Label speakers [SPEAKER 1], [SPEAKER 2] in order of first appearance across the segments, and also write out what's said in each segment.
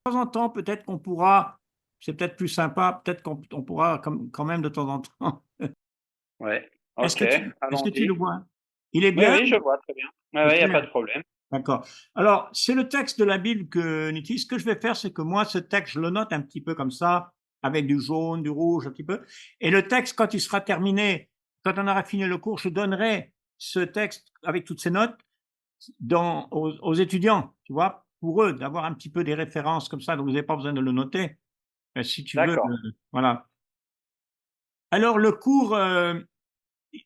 [SPEAKER 1] temps en temps, peut-être qu'on pourra, c'est peut-être plus sympa, peut-être qu'on pourra quand même de temps en temps.
[SPEAKER 2] Ouais,
[SPEAKER 1] Est-ce
[SPEAKER 2] OK,
[SPEAKER 1] que est-ce que tu le
[SPEAKER 2] allons-y.
[SPEAKER 1] vois? Il est
[SPEAKER 2] Oui,
[SPEAKER 1] bien?
[SPEAKER 2] oui, je vois très bien. Ouais,
[SPEAKER 1] C'est
[SPEAKER 2] ouais, il y a
[SPEAKER 1] clair?
[SPEAKER 2] pas de problème.
[SPEAKER 1] D'accord. Alors, c'est le texte de la Bible que utilise. Ce que je vais faire, c'est que moi, ce texte, je le note un petit peu comme ça, avec du jaune, du rouge, un petit peu. Et le texte, quand il sera terminé, quand on aura fini le cours, je donnerai ce texte avec toutes ces notes aux étudiants, tu vois, pour eux, d'avoir un petit peu des références comme ça. Donc, vous n'avez pas besoin de le noter. Si tu veux,
[SPEAKER 2] D'accord.
[SPEAKER 1] voilà. Alors, le cours,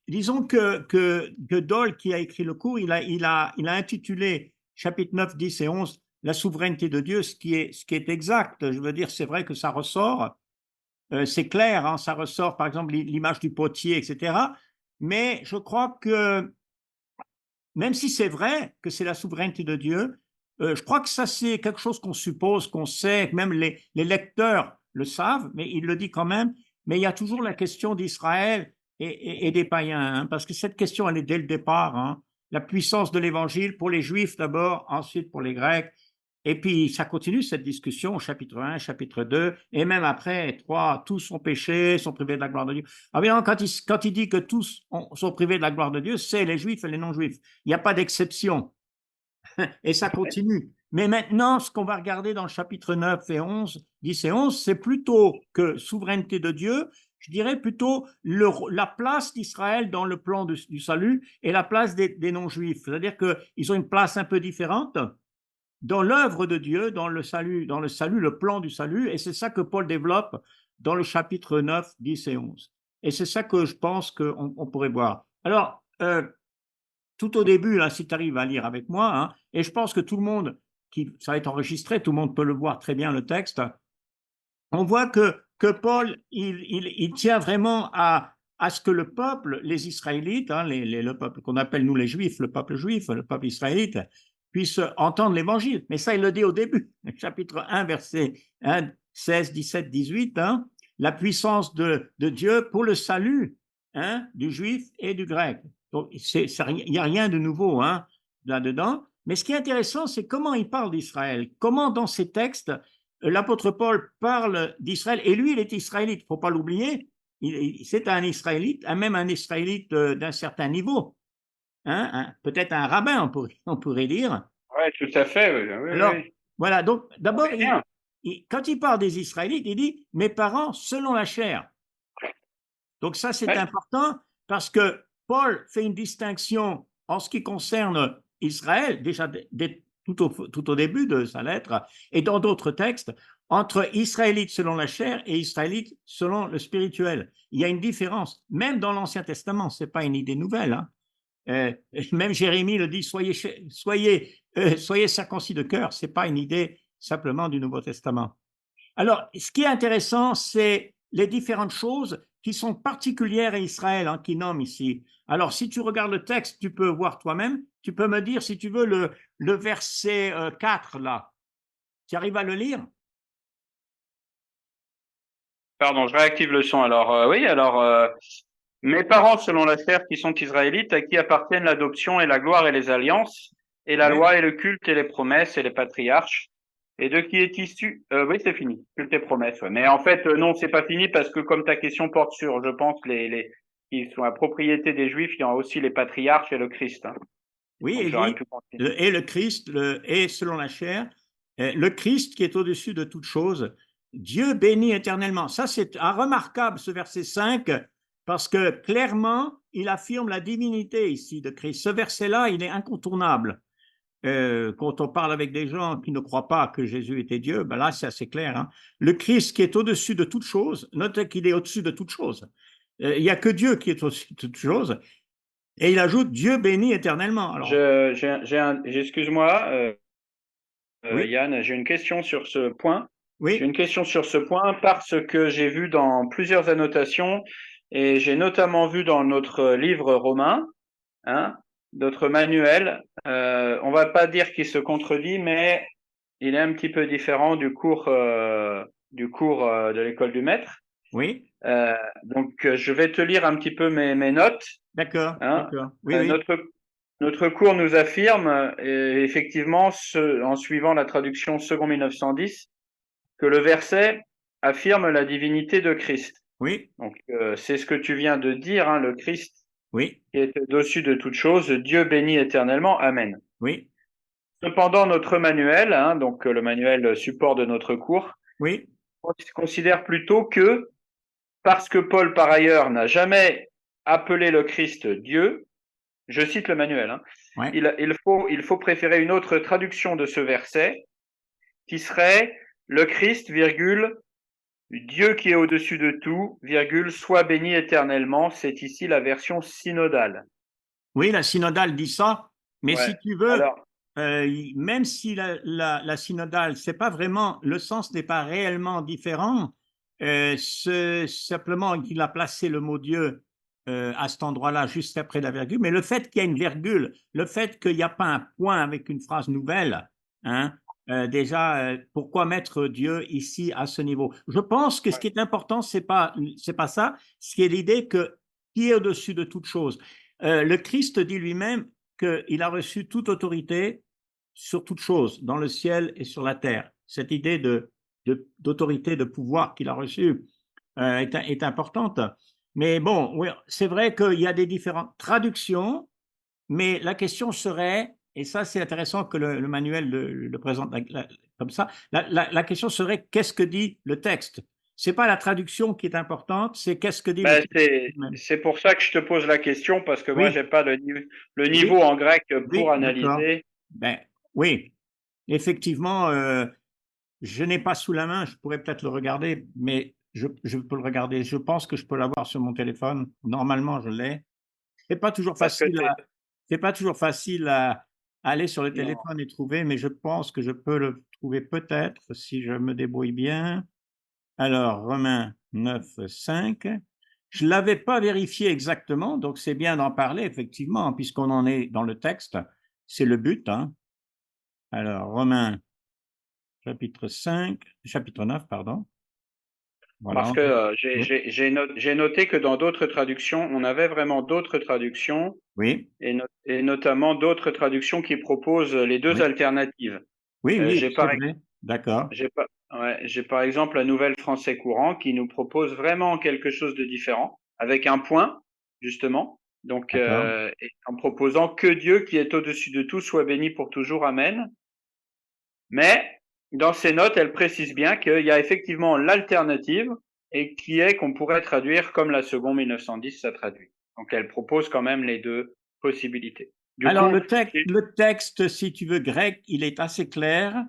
[SPEAKER 1] disons que Dole, qui a écrit le cours, il a intitulé chapitre 9, 10 et 11 la souveraineté de Dieu, ce qui est exact. Je veux dire, c'est vrai que ça ressort, c'est clair, hein, ça ressort, par exemple, l'image du potier, etc. Mais je crois que, même si c'est vrai que c'est la souveraineté de Dieu, je crois que ça, c'est quelque chose qu'on suppose, qu'on sait, que même les lecteurs le savent, mais il le dit quand même. Mais il y a toujours la question d'Israël et des païens, hein, parce que cette question, elle est dès le départ, hein. La puissance de l'évangile pour les Juifs d'abord, ensuite pour les Grecs. Et puis, ça continue cette discussion au chapitre 1, chapitre 2, et même après 3, tous sont péchés, sont privés de la gloire de Dieu. Ah bien, quand il dit que tous sont privés de la gloire de Dieu, c'est les Juifs et les non-Juifs. Il n'y a pas d'exception. Et ça continue. Mais maintenant, ce qu'on va regarder dans le chapitre 9 et 11, 10 et 11, c'est plutôt que souveraineté de Dieu, je dirais plutôt la place d'Israël dans le plan du salut et la place des non-juifs. C'est-à-dire qu'ils ont une place un peu différente dans l'œuvre de Dieu, dans le salut, le plan du salut, et c'est ça que Paul développe dans le chapitre 9, 10 et 11. Et c'est ça que je pense qu'on pourrait voir. Alors, tout au début, là, si tu arrives à lire avec moi, hein, et je pense que tout le monde, ça va être enregistré, tout le monde peut le voir très bien, le texte, on voit que Paul, il tient vraiment à ce que le peuple, les Israélites, hein, le peuple qu'on appelle nous les Juifs, le peuple israélite, puisse entendre l'évangile. Mais ça, il le dit au début, chapitre 1, verset 1, 16, 17, 18, hein, la puissance de Dieu pour le salut, hein, du juif et du grec. Donc, il n'y a rien de nouveau, hein, là-dedans. Mais ce qui est intéressant, c'est comment il parle d'Israël, comment dans ces textes, l'apôtre Paul parle d'Israël, et lui, il est israélite, il ne faut pas l'oublier. C'est un israélite, même un israélite d'un certain niveau, hein, peut-être un rabbin, on pourrait dire.
[SPEAKER 2] Ouais, tout à fait, oui, oui,
[SPEAKER 1] Alors,
[SPEAKER 2] oui.
[SPEAKER 1] voilà, donc
[SPEAKER 2] On
[SPEAKER 1] d'abord,
[SPEAKER 2] est bien.
[SPEAKER 1] quand il parle des Israélites, il dit mes parents selon la chair. Donc ça, c'est
[SPEAKER 2] Ouais,
[SPEAKER 1] important parce que Paul fait une distinction en ce qui concerne Israël, déjà tout au début de sa lettre, et dans d'autres textes, entre Israélites selon la chair et Israélites selon le spirituel. Il y a une différence, même dans l'Ancien Testament, ce n'est pas une idée nouvelle, hein. Euh, Même Jérémie le dit, soyez circoncis de cœur, ce n'est pas une idée simplement du Nouveau Testament. Alors, ce qui est intéressant, c'est les différentes choses qui sont particulières à Israël, hein, qui nomme ici. Alors, si tu regardes le texte, tu peux voir toi-même. Tu peux me dire, si tu veux, le verset 4, là. Tu arrives à le lire?
[SPEAKER 2] pardon, je réactive le son. Alors, oui, alors, mes parents, selon la chair, qui sont israélites, à qui appartiennent l'adoption et la gloire et les alliances, et la
[SPEAKER 1] Oui.
[SPEAKER 2] loi et le culte et les promesses et les patriarches, et de qui est issu, oui, c'est fini, culte et promesses, ouais. Mais en fait, non, c'est pas fini parce que comme ta question porte sur, je pense, qui sont la propriété des Juifs, il y a aussi les patriarches et le Christ, hein.
[SPEAKER 1] Oui,
[SPEAKER 2] Donc,
[SPEAKER 1] il
[SPEAKER 2] j'aurais
[SPEAKER 1] dit,
[SPEAKER 2] pu continuer.
[SPEAKER 1] et le Christ, et selon la chair, le Christ qui est au-dessus de toute chose, Dieu bénit éternellement. Ça, c'est un remarquable, ce verset 5, parce que clairement, il affirme la divinité ici de Christ. Ce verset-là, il est incontournable. Quand on parle avec des gens qui ne croient pas que Jésus était Dieu, ben là, c'est assez clair, hein. Le Christ qui est au-dessus de toute chose, notez qu'il est au-dessus de toute chose. Il n'y a que Dieu qui est au-dessus de toute chose. Et il ajoute Dieu bénit éternellement. Alors,
[SPEAKER 2] Excuse-moi,
[SPEAKER 1] oui,
[SPEAKER 2] Yann, j'ai une question sur ce point. J'ai
[SPEAKER 1] oui,
[SPEAKER 2] une question sur ce point parce que j'ai vu dans plusieurs annotations et j'ai notamment vu dans notre livre romain, hein, notre manuel. On va pas dire qu'il se contredit, mais il est un petit peu différent du cours de l'école du maître.
[SPEAKER 1] oui.
[SPEAKER 2] Euh, donc, je vais te lire un petit peu mes notes,
[SPEAKER 1] D'accord,
[SPEAKER 2] hein.
[SPEAKER 1] d'accord. Oui,
[SPEAKER 2] Euh,
[SPEAKER 1] oui.
[SPEAKER 2] notre cours nous affirme, effectivement, en suivant la traduction second 1910, que le verset affirme la divinité de Christ.
[SPEAKER 1] Oui,
[SPEAKER 2] Donc, c'est ce que tu viens de dire, hein, le Christ
[SPEAKER 1] oui,
[SPEAKER 2] qui est au-dessus de toute chose, Dieu béni éternellement, Amen.
[SPEAKER 1] oui,
[SPEAKER 2] Cependant, notre manuel, hein, donc le manuel support de notre cours,
[SPEAKER 1] oui,
[SPEAKER 2] considère plutôt que, parce que Paul, par ailleurs, n'a jamais appelé le Christ Dieu, je cite le manuel, hein,
[SPEAKER 1] ouais.
[SPEAKER 2] il faut préférer une autre traduction de ce verset, qui serait le Christ, virgule, Dieu qui est au-dessus de tout, virgule, soit béni éternellement. C'est ici la version synodale.
[SPEAKER 1] Oui, la synodale dit ça, mais
[SPEAKER 2] Ouais.
[SPEAKER 1] si tu veux,
[SPEAKER 2] Alors,
[SPEAKER 1] même si la synodale, c'est pas vraiment, le sens n'est pas réellement différent, simplement qu'il a placé le mot Dieu à cet endroit-là, juste après la virgule, mais le fait qu'il y a une virgule, le fait qu'il n'y a pas un point avec une phrase nouvelle, hein, déjà, pourquoi mettre Dieu ici à ce niveau? Je pense que ce qui est important, c'est pas ça, c'est l'idée que qui est au-dessus de toute chose. Le Christ dit lui-même qu'il a reçu toute autorité sur toute chose, dans le ciel et sur la terre. Cette idée d'autorité, de pouvoir qu'il a reçu est importante. Mais bon, oui, c'est vrai qu'il y a des différentes traductions, mais la question serait, et ça c'est intéressant que le manuel le présente comme ça, la question serait qu'est-ce que dit le texte? C'est pas la traduction qui est importante, c'est qu'est-ce que dit le
[SPEAKER 2] ben,
[SPEAKER 1] texte lui-même.
[SPEAKER 2] c'est pour ça que je te pose la question, parce que moi,
[SPEAKER 1] Oui,
[SPEAKER 2] j'ai pas le niveau
[SPEAKER 1] oui,
[SPEAKER 2] en grec pour
[SPEAKER 1] oui, d'accord.
[SPEAKER 2] analyser.
[SPEAKER 1] Ben, oui, effectivement, je n'ai pas sous la main, je pourrais peut-être le regarder, mais je peux le regarder. Je pense que je peux l'avoir sur mon téléphone. Normalement, je l'ai. C'est pas toujours
[SPEAKER 2] Parce que
[SPEAKER 1] facile à, c'est pas toujours facile à aller sur le
[SPEAKER 2] non.
[SPEAKER 1] téléphone et trouver, mais je pense que je peux le trouver peut-être si je me débrouille bien. Alors, Romains 9, 5. Je ne l'avais pas vérifié exactement, donc c'est bien d'en parler, effectivement, puisqu'on en est dans le texte. C'est le but, hein. Alors, Romains chapitre 9, pardon. Voilà.
[SPEAKER 2] Parce que
[SPEAKER 1] Oui,
[SPEAKER 2] j'ai noté que dans d'autres traductions, on avait vraiment d'autres traductions,
[SPEAKER 1] oui,
[SPEAKER 2] et notamment d'autres traductions qui proposent les deux
[SPEAKER 1] oui,
[SPEAKER 2] alternatives.
[SPEAKER 1] oui,
[SPEAKER 2] Euh,
[SPEAKER 1] oui,
[SPEAKER 2] j'ai
[SPEAKER 1] c'est
[SPEAKER 2] par,
[SPEAKER 1] vrai. D'accord,
[SPEAKER 2] j'ai par exemple la Nouvelle Français courant qui nous propose vraiment quelque chose de différent, avec un point, justement. Donc,
[SPEAKER 1] d'accord.
[SPEAKER 2] et en proposant que Dieu qui est au-dessus de tout soit béni pour toujours, Amen. Mais dans ses notes, elle précise bien qu'il y a effectivement l'alternative et qui est qu'on pourrait traduire comme la seconde 1910 ça traduit. Donc elle propose quand même les deux possibilités. Du
[SPEAKER 1] Alors,
[SPEAKER 2] coup,
[SPEAKER 1] le texte, si tu veux, grec, il est assez clair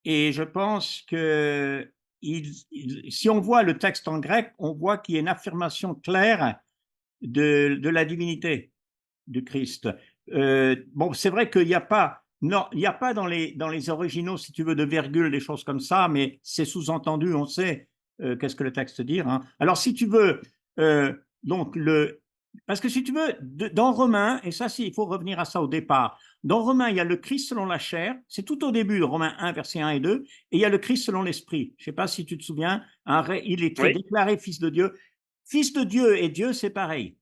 [SPEAKER 1] et je pense que si on voit le texte en grec, on voit qu'il y a une affirmation claire de la divinité du Christ. Bon, c'est vrai qu'il n'y a pas, non, il n'y a pas dans les originaux, si tu veux, de virgule, des choses comme ça, mais c'est sous-entendu, on sait qu'est-ce que le texte dit, hein. Alors, si tu veux, euh, donc parce que si tu veux, dans Romains, et ça, il faut revenir à ça au départ. Dans Romains, il y a le Christ selon la chair, c'est tout au début de Romains 1, versets 1 et 2, et il y a le Christ selon l'esprit. Je ne sais pas si tu te souviens, il est très
[SPEAKER 2] oui.
[SPEAKER 1] déclaré fils de Dieu. Fils de Dieu et Dieu, c'est pareil.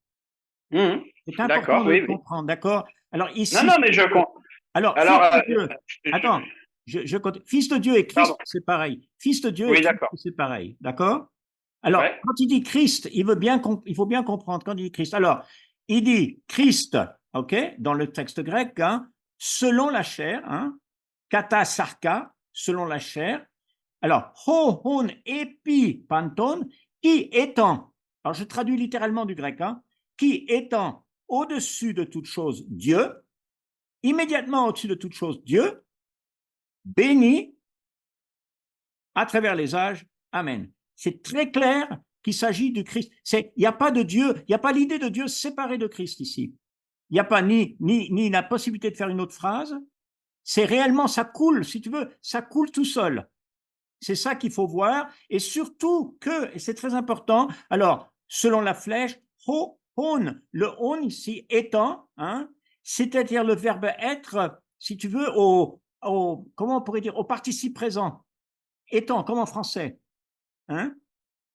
[SPEAKER 2] Mmh.
[SPEAKER 1] C'est important
[SPEAKER 2] D'accord,
[SPEAKER 1] de le
[SPEAKER 2] oui, oui.
[SPEAKER 1] comprendre, d'accord? Alors
[SPEAKER 2] Non,
[SPEAKER 1] ici,
[SPEAKER 2] non, mais je compte.
[SPEAKER 1] alors
[SPEAKER 2] Alors,
[SPEAKER 1] fils de Dieu, attends, fils de Dieu et
[SPEAKER 2] pardon.
[SPEAKER 1] Christ, c'est pareil. Fils de Dieu et
[SPEAKER 2] Oui,
[SPEAKER 1] Christ,
[SPEAKER 2] d'accord.
[SPEAKER 1] c'est pareil, d'accord? Alors,
[SPEAKER 2] Ouais.
[SPEAKER 1] quand il dit Christ, il faut bien comprendre quand il dit Christ. Alors, il dit Christ, ok, dans le texte grec, hein, selon la chair, hein, kata sarka, selon la chair. Alors, ho, hon, epi, panton, qui étant, alors je traduis littéralement du grec, hein, qui étant au-dessus de toute chose Dieu, immédiatement au-dessus de toute chose Dieu, béni à travers les âges. Amen. C'est très clair qu'il s'agit du Christ. Il n'y a pas de Dieu, il n'y a pas l'idée de Dieu séparé de Christ ici. Il n'y a pas ni la possibilité de faire une autre phrase. C'est réellement, ça coule, si tu veux, ça coule tout seul. C'est ça qu'il faut voir. Et surtout que, et c'est très important, alors, selon la flèche, ho, on, le on ici étant, hein, c'est-à-dire le verbe être, si tu veux, comment on pourrait dire, au participe présent. Étant, comme en français. Hein?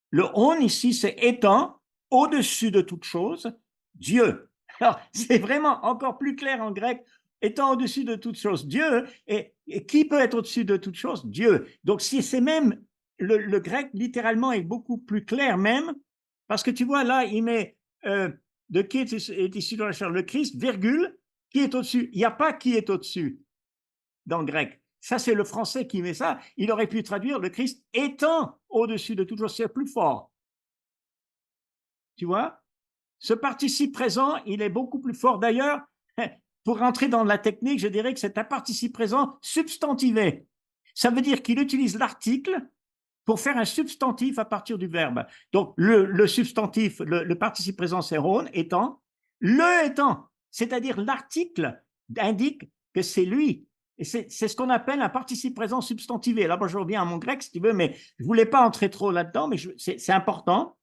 [SPEAKER 1] Le on ici, c'est étant au-dessus de toute chose, Dieu. Alors, c'est vraiment encore plus clair en grec, étant au-dessus de toute chose, Dieu. Et qui peut être au-dessus de toute chose? Dieu. Donc, si c'est même le grec, littéralement, est beaucoup plus clair même, parce que tu vois, là, il met de qui est issu de la chair, le Christ, virgule, qui est au-dessus. Il n'y a pas qui est au-dessus dans le grec. Ça, c'est le français qui met ça. Il aurait pu traduire le Christ étant au-dessus de toute chose, c'est plus fort. Tu vois? Ce participe présent, il est beaucoup plus fort. D'ailleurs, pour rentrer dans la technique, je dirais que c'est un participe présent substantivé. Ça veut dire qu'il utilise l'article pour faire un substantif à partir du verbe. Donc, le substantif, le participe présent, c'est ron, étant. Le étant, c'est-à-dire l'article indique que c'est lui. Et c'est ce qu'on appelle un participe présent substantivé. Là, moi, je reviens à mon grec, si tu veux, mais je ne voulais pas entrer trop là-dedans, mais c'est important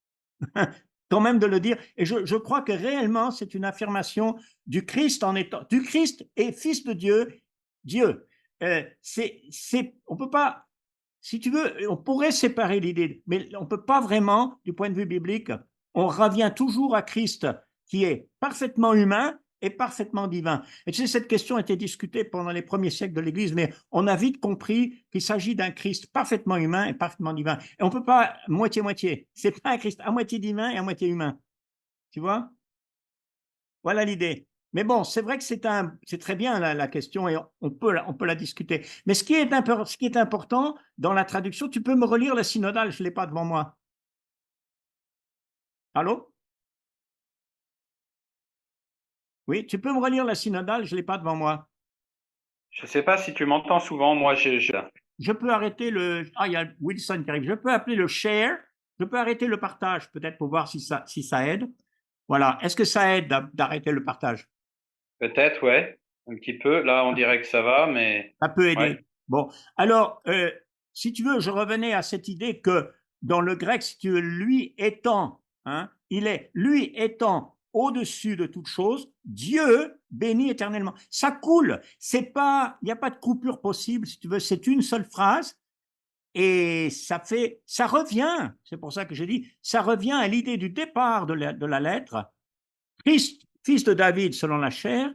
[SPEAKER 1] quand même de le dire. Et je crois que réellement, c'est une affirmation du Christ en étant, du Christ et fils de Dieu, Dieu. On peut pas, si tu veux, on pourrait séparer l'idée, mais on ne peut pas vraiment, du point de vue biblique, on revient toujours à Christ qui est parfaitement humain et parfaitement divin. Et tu sais, cette question a été discutée pendant les premiers siècles de l'Église, mais on a vite compris qu'il s'agit d'un Christ parfaitement humain et parfaitement divin. Et on ne peut pas moitié-moitié. C'est pas un Christ à moitié divin et à moitié humain. Tu vois? Voilà l'idée. Mais bon, c'est vrai que c'est très bien la question et on peut la discuter. Mais ce qui est important dans la traduction, tu peux me relire la synodale, je ne l'ai pas devant moi. Allô? Oui, tu peux me relire la synodale, je ne l'ai pas devant moi.
[SPEAKER 2] Je sais pas si tu m'entends souvent. Moi,
[SPEAKER 1] Je peux arrêter le. Ah, il y a Wilson qui arrive. Je peux appeler le share. Je peux arrêter le partage, peut-être pour voir si ça aide. Voilà. Est-ce que ça aide d'arrêter le partage?
[SPEAKER 2] peut-être, ouais, un petit peu. Là, on dirait que ça va, mais
[SPEAKER 1] Ça peut aider.
[SPEAKER 2] ouais.
[SPEAKER 1] Bon, alors, si tu veux, je revenais à cette idée que dans le grec, si tu veux, lui étant, hein, lui étant au-dessus de toute chose, Dieu bénit éternellement. Ça coule. C'est pas, il n'y a pas de coupure possible, si tu veux. C'est une seule phrase et ça revient. C'est pour ça que j'ai dit, ça revient à l'idée du départ de la lettre. Christ, fils de David selon la chair,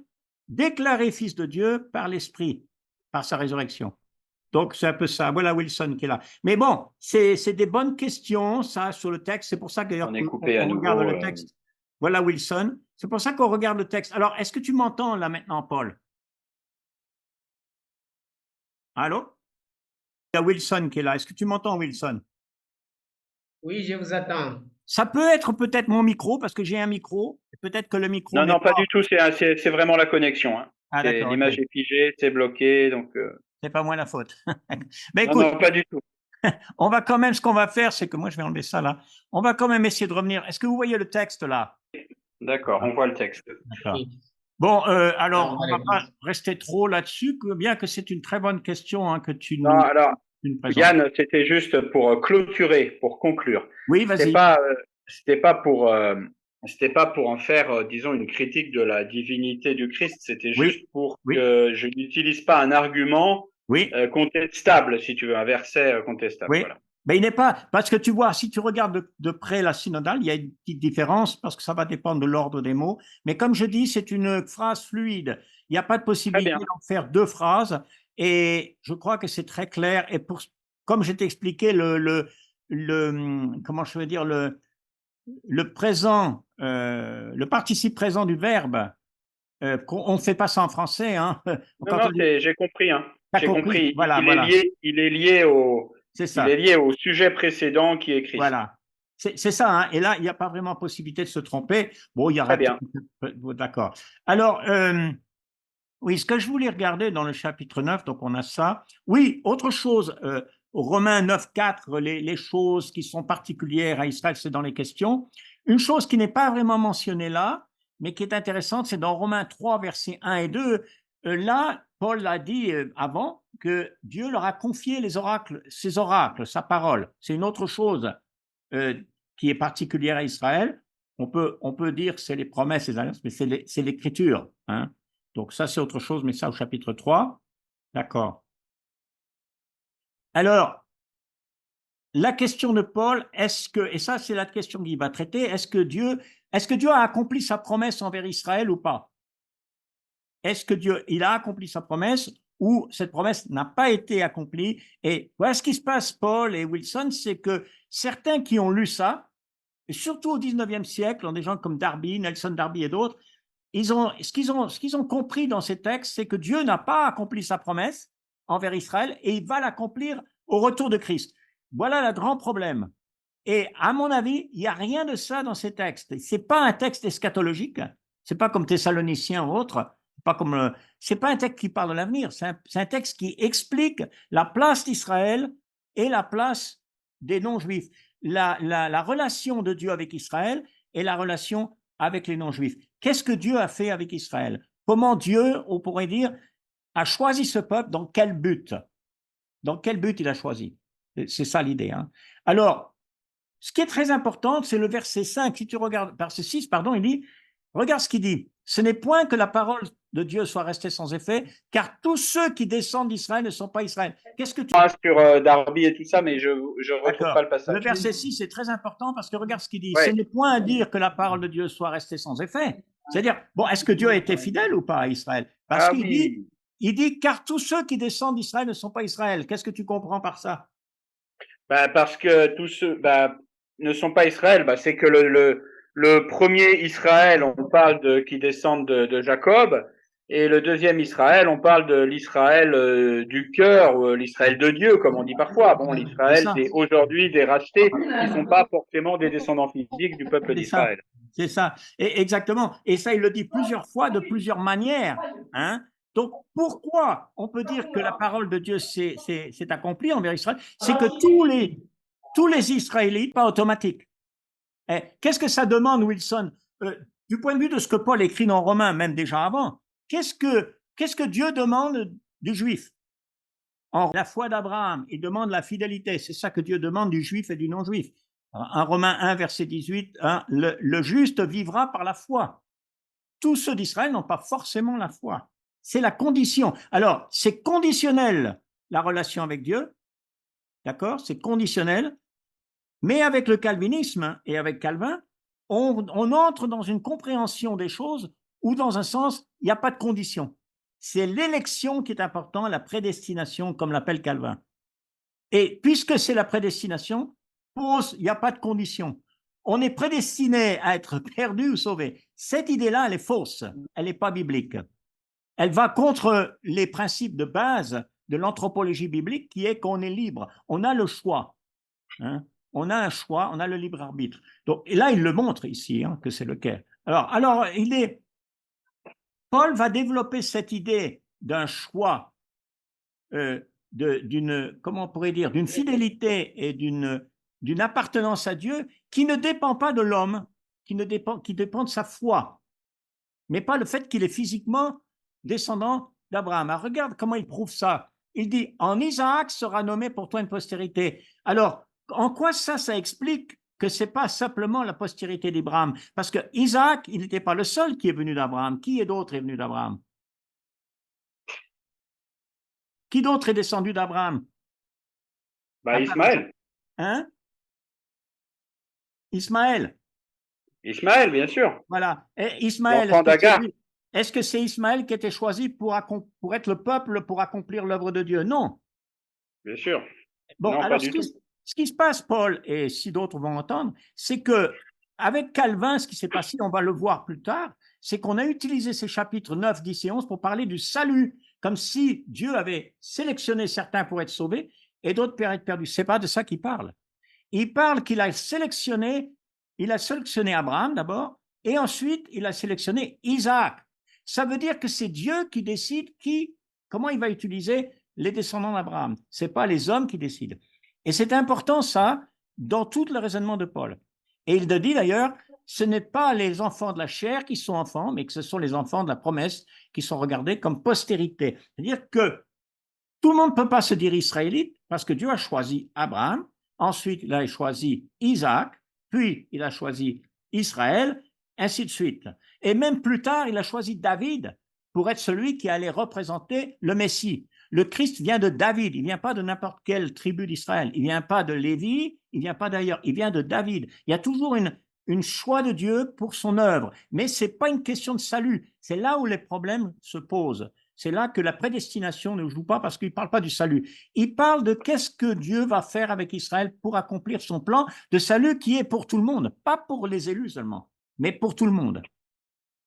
[SPEAKER 1] déclaré fils de Dieu par l'Esprit, par sa résurrection. Donc, c'est un peu ça. Voilà Wilson qui est là. Mais bon, c'est des bonnes questions, ça, sur le texte. C'est pour ça que
[SPEAKER 2] On est coupé à
[SPEAKER 1] on regarde
[SPEAKER 2] nouveau.
[SPEAKER 1] le texte. Voilà Wilson. C'est pour ça qu'on regarde le texte. Alors, est-ce que tu m'entends là maintenant, Paul? Allô? Il y a Wilson qui est là. Est-ce que tu m'entends, Wilson?
[SPEAKER 3] Oui, je vous attends.
[SPEAKER 1] Ça peut être peut-être mon micro, parce que j'ai un micro. Peut-être que le micro
[SPEAKER 2] Non,
[SPEAKER 1] n'est
[SPEAKER 2] non, pas
[SPEAKER 1] pas.
[SPEAKER 2] du tout. C'est vraiment la connexion. Hein.
[SPEAKER 1] Ah, d'accord,
[SPEAKER 2] L'image
[SPEAKER 1] ok.
[SPEAKER 2] est figée, c'est bloqué, donc.
[SPEAKER 1] C'est pas moi la faute. Ben
[SPEAKER 2] Non,
[SPEAKER 1] écoute,
[SPEAKER 2] non, pas du tout.
[SPEAKER 1] on va quand même, ce qu'on va faire, c'est que moi, je vais enlever ça là. On va quand même essayer de revenir. Est-ce que vous voyez le texte là?
[SPEAKER 2] D'accord, on voit le texte.
[SPEAKER 1] D'accord.
[SPEAKER 3] Oui.
[SPEAKER 1] Bon, alors,
[SPEAKER 3] Alors,
[SPEAKER 1] on ne va pas rester trop là-dessus, bien que c'est une très bonne question hein, que tu
[SPEAKER 2] Non, alors,
[SPEAKER 1] nous présentes.
[SPEAKER 2] Yann, c'était juste pour clôturer, pour conclure.
[SPEAKER 1] Oui, vas-y.
[SPEAKER 2] C'était pas pour en faire, disons, une critique de la divinité du Christ. C'était
[SPEAKER 1] Oui,
[SPEAKER 2] juste pour
[SPEAKER 1] oui,
[SPEAKER 2] que je n'utilise pas un argument
[SPEAKER 1] oui,
[SPEAKER 2] contestable, si tu veux, un verset contestable.
[SPEAKER 1] oui.
[SPEAKER 2] Voilà.
[SPEAKER 1] Mais il n'est pas, parce que tu vois, si tu regardes de près la synodale, il y a une petite différence parce que ça va dépendre de l'ordre des mots. Mais comme je dis, c'est une phrase fluide. Il n'y a pas de
[SPEAKER 2] Très
[SPEAKER 1] possibilité
[SPEAKER 2] bien.
[SPEAKER 1] d'en faire deux phrases. Et je crois que c'est très clair. Et comme je t'ai expliqué, comment je veux dire, le présent, le participe présent du verbe, on ne fait pas ça en français. Hein.
[SPEAKER 2] Non, non, j'ai compris. Hein.
[SPEAKER 1] T'as
[SPEAKER 2] J'ai
[SPEAKER 1] compris,
[SPEAKER 2] compris.
[SPEAKER 1] voilà, voilà,
[SPEAKER 2] Il est lié au,
[SPEAKER 1] c'est
[SPEAKER 2] il
[SPEAKER 1] ça.
[SPEAKER 2] est lié au sujet précédent qui est Christ.
[SPEAKER 1] Voilà. C'est ça, hein. Et là, il n'y a pas vraiment possibilité de se tromper. Bon, il y
[SPEAKER 2] Très
[SPEAKER 1] aura.
[SPEAKER 2] bien.
[SPEAKER 1] D'accord. Alors, oui, ce que je voulais regarder dans le chapitre 9, donc on a ça. Oui, autre chose, Romains 9, 4, les choses qui sont particulières à Israël, c'est dans les questions. Une chose qui n'est pas vraiment mentionnée là, mais qui est intéressante, c'est dans Romains 3, versets 1 et 2. Là, Paul l'a dit avant, que Dieu leur a confié les oracles, ses oracles, sa parole. C'est une autre chose qui est particulière à Israël. On peut dire que c'est les promesses, les alliances, mais c'est l'écriture. Hein. Donc ça, c'est autre chose, mais ça au chapitre 3. D'accord. Alors, la question de Paul, et ça c'est la question qu'il va traiter, est-ce que Dieu a accompli sa promesse envers Israël ou pas? Est-ce que Dieu, il a accompli sa promesse où cette promesse n'a pas été accomplie. Et voilà ce qui se passe, Paul et Wilson, c'est que certains qui ont lu ça, et surtout au 19e siècle, des gens comme Darby, Nelson Darby et d'autres, ce qu'ils ont compris dans ces textes, c'est que Dieu n'a pas accompli sa promesse envers Israël et il va l'accomplir au retour de Christ. Voilà le grand problème. Et à mon avis, il n'y a rien de ça dans ces textes. Ce n'est pas un texte eschatologique, ce n'est pas comme Thessaloniciens ou autres, c'est pas un texte qui parle de l'avenir, c'est un texte qui explique la place d'Israël et la place des non-juifs, la relation de Dieu avec Israël et la relation avec les non-juifs. Qu'est-ce que Dieu a fait avec Israël? Comment Dieu, on pourrait dire, a choisi ce peuple? Dans quel but? Dans quel but il a choisi? C'est ça l'idée. Hein. Alors, ce qui est très important, c'est le verset 5. Si tu regardes, verset 6, pardon, il dit, regarde ce qu'il dit. Ce n'est point que la parole de Dieu soit restée sans effet, car tous ceux qui descendent d'Israël ne sont pas Israël. Qu'est-ce que tu
[SPEAKER 2] sur Darby et tout ça, mais je retrouve pas le passage.
[SPEAKER 1] Le verset 6 est très important parce que regarde ce qu'il dit.
[SPEAKER 2] Ouais.
[SPEAKER 1] Ce n'est point à dire que la parole de Dieu soit restée sans effet. C'est-à-dire, bon, est-ce que Dieu a été fidèle ou pas à Israël? Parce qu'il dit, car tous ceux qui descendent d'Israël ne sont pas Israël. Qu'est-ce que tu comprends par ça?
[SPEAKER 2] Parce que tous ceux ne sont pas Israël. C'est que le premier Israël, on parle qui descendent de Jacob, et le deuxième Israël, on parle de l'Israël du cœur, l'Israël de Dieu, comme on dit parfois. Bon, l'Israël, c'est aujourd'hui des rachetés qui sont pas forcément des descendants physiques du peuple d'Israël.
[SPEAKER 1] C'est ça, et exactement. Et ça, il le dit plusieurs fois, de plusieurs manières. Hein. Donc, pourquoi on peut dire que la parole de Dieu s'est accomplie envers Israël? C'est que tous les Israélites, pas automatique. Qu'est-ce que ça demande, Wilson? Du point de vue de ce que Paul écrit dans Romains, même déjà avant, qu'est-ce que Dieu demande du juif? En la foi d'Abraham, il demande la fidélité. C'est ça que Dieu demande du juif et du non-juif. En Romains 1, verset 18, hein, le juste vivra par la foi. Tous ceux d'Israël n'ont pas forcément la foi. C'est la condition. Alors, c'est conditionnel, la relation avec Dieu. D'accord? C'est conditionnel. Mais avec le calvinisme et avec Calvin, on entre dans une compréhension des choses où, dans un sens, il n'y a pas de condition. C'est l'élection qui est importante, la prédestination, comme l'appelle Calvin. Et puisque c'est la prédestination, il n'y a pas de condition. On est prédestiné à être perdu ou sauvé. Cette idée-là, elle est fausse. Elle n'est pas biblique. Elle va contre les principes de base de l'anthropologie biblique qui est qu'on est libre. On a le choix. Hein? On a un choix, on a le libre arbitre. Donc, et là, il le montre ici, hein, que c'est le cas. Alors Paul va développer cette idée d'un choix, comment on pourrait dire, d'une fidélité et d'une appartenance à Dieu qui ne dépend pas de l'homme, qui dépend de sa foi, mais pas le fait qu'il est physiquement descendant d'Abraham. Alors, regarde comment il prouve ça. Il dit, en Isaac sera nommé pour toi une postérité. Alors, en quoi ça explique que ce n'est pas simplement la postérité d'Abraham? Parce que Isaac, il n'était pas le seul qui est venu d'Abraham. Qui d'autre est venu d'Abraham? Qui d'autre est descendu d'Abraham?
[SPEAKER 2] Ismaël.
[SPEAKER 1] Hein? Ismaël.
[SPEAKER 2] Ismaël, bien sûr.
[SPEAKER 1] Voilà. Et Ismaël, est-ce que c'est Ismaël qui était choisi pour être le peuple, pour accomplir l'œuvre de Dieu? Non.
[SPEAKER 2] Bien sûr.
[SPEAKER 1] Bon, non, alors ce qui se passe, Paul, et si d'autres vont entendre, c'est que avec Calvin, ce qui s'est passé, on va le voir plus tard, c'est qu'on a utilisé ces chapitres 9, 10 et 11 pour parler du salut, comme si Dieu avait sélectionné certains pour être sauvés et d'autres pour être perdus. Ce n'est pas de ça qu'il parle. Il parle qu'il a sélectionné Abraham d'abord, et ensuite il a sélectionné Isaac. Ça veut dire que c'est Dieu qui décide comment il va utiliser les descendants d'Abraham. Ce n'est pas les hommes qui décident. Et c'est important ça dans tout le raisonnement de Paul. Et il dit d'ailleurs, ce n'est pas les enfants de la chair qui sont enfants, mais que ce sont les enfants de la promesse qui sont regardés comme postérité. C'est-à-dire que tout le monde ne peut pas se dire israélite parce que Dieu a choisi Abraham, ensuite il a choisi Isaac, puis il a choisi Israël, ainsi de suite. Et même plus tard, il a choisi David pour être celui qui allait représenter le Messie. Le Christ vient de David, il ne vient pas de n'importe quelle tribu d'Israël, il ne vient pas de Lévi, il ne vient pas d'ailleurs, il vient de David. Il y a toujours une choix de Dieu pour son œuvre, mais ce n'est pas une question de salut. C'est là où les problèmes se posent. C'est là que la prédestination ne joue pas parce qu'il ne parle pas du salut. Il parle de qu'est-ce que Dieu va faire avec Israël pour accomplir son plan de salut qui est pour tout le monde, pas pour les élus seulement, mais pour tout le monde.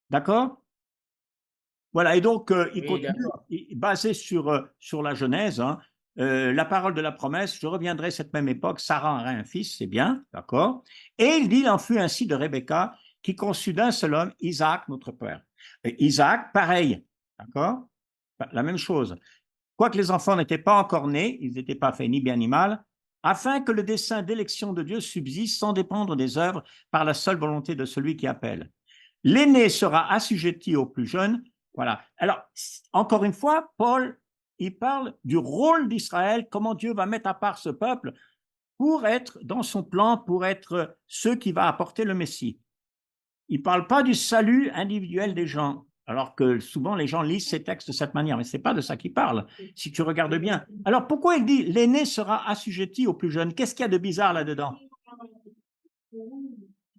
[SPEAKER 1] D'accord? Voilà, et donc il
[SPEAKER 3] Oui,
[SPEAKER 1] continue,
[SPEAKER 3] d'accord.
[SPEAKER 1] basé sur la Genèse, hein, la parole de la promesse, je reviendrai cette même époque, Sarah aurait un fils, c'est bien, d'accord? Et il dit, il en fut ainsi de Rebecca, qui conçut d'un seul homme, Isaac, notre père. Et Isaac, pareil, d'accord? La même chose. Quoique les enfants n'étaient pas encore nés, ils n'étaient pas faits ni bien ni mal, afin que le dessein d'élection de Dieu subsiste sans dépendre des œuvres par la seule volonté de celui qui appelle. L'aîné sera assujetti au plus jeune. Voilà. Alors, encore une fois, Paul, il parle du rôle d'Israël, comment Dieu va mettre à part ce peuple pour être dans son plan, pour être ceux qui va apporter le Messie. Il ne parle pas du salut individuel des gens, alors que souvent les gens lisent ces textes de cette manière, mais ce n'est pas de ça qu'il parle, si tu regardes bien. Alors pourquoi il dit l'aîné sera assujetti au plus jeune? Qu'est-ce qu'il y a de bizarre là-dedans?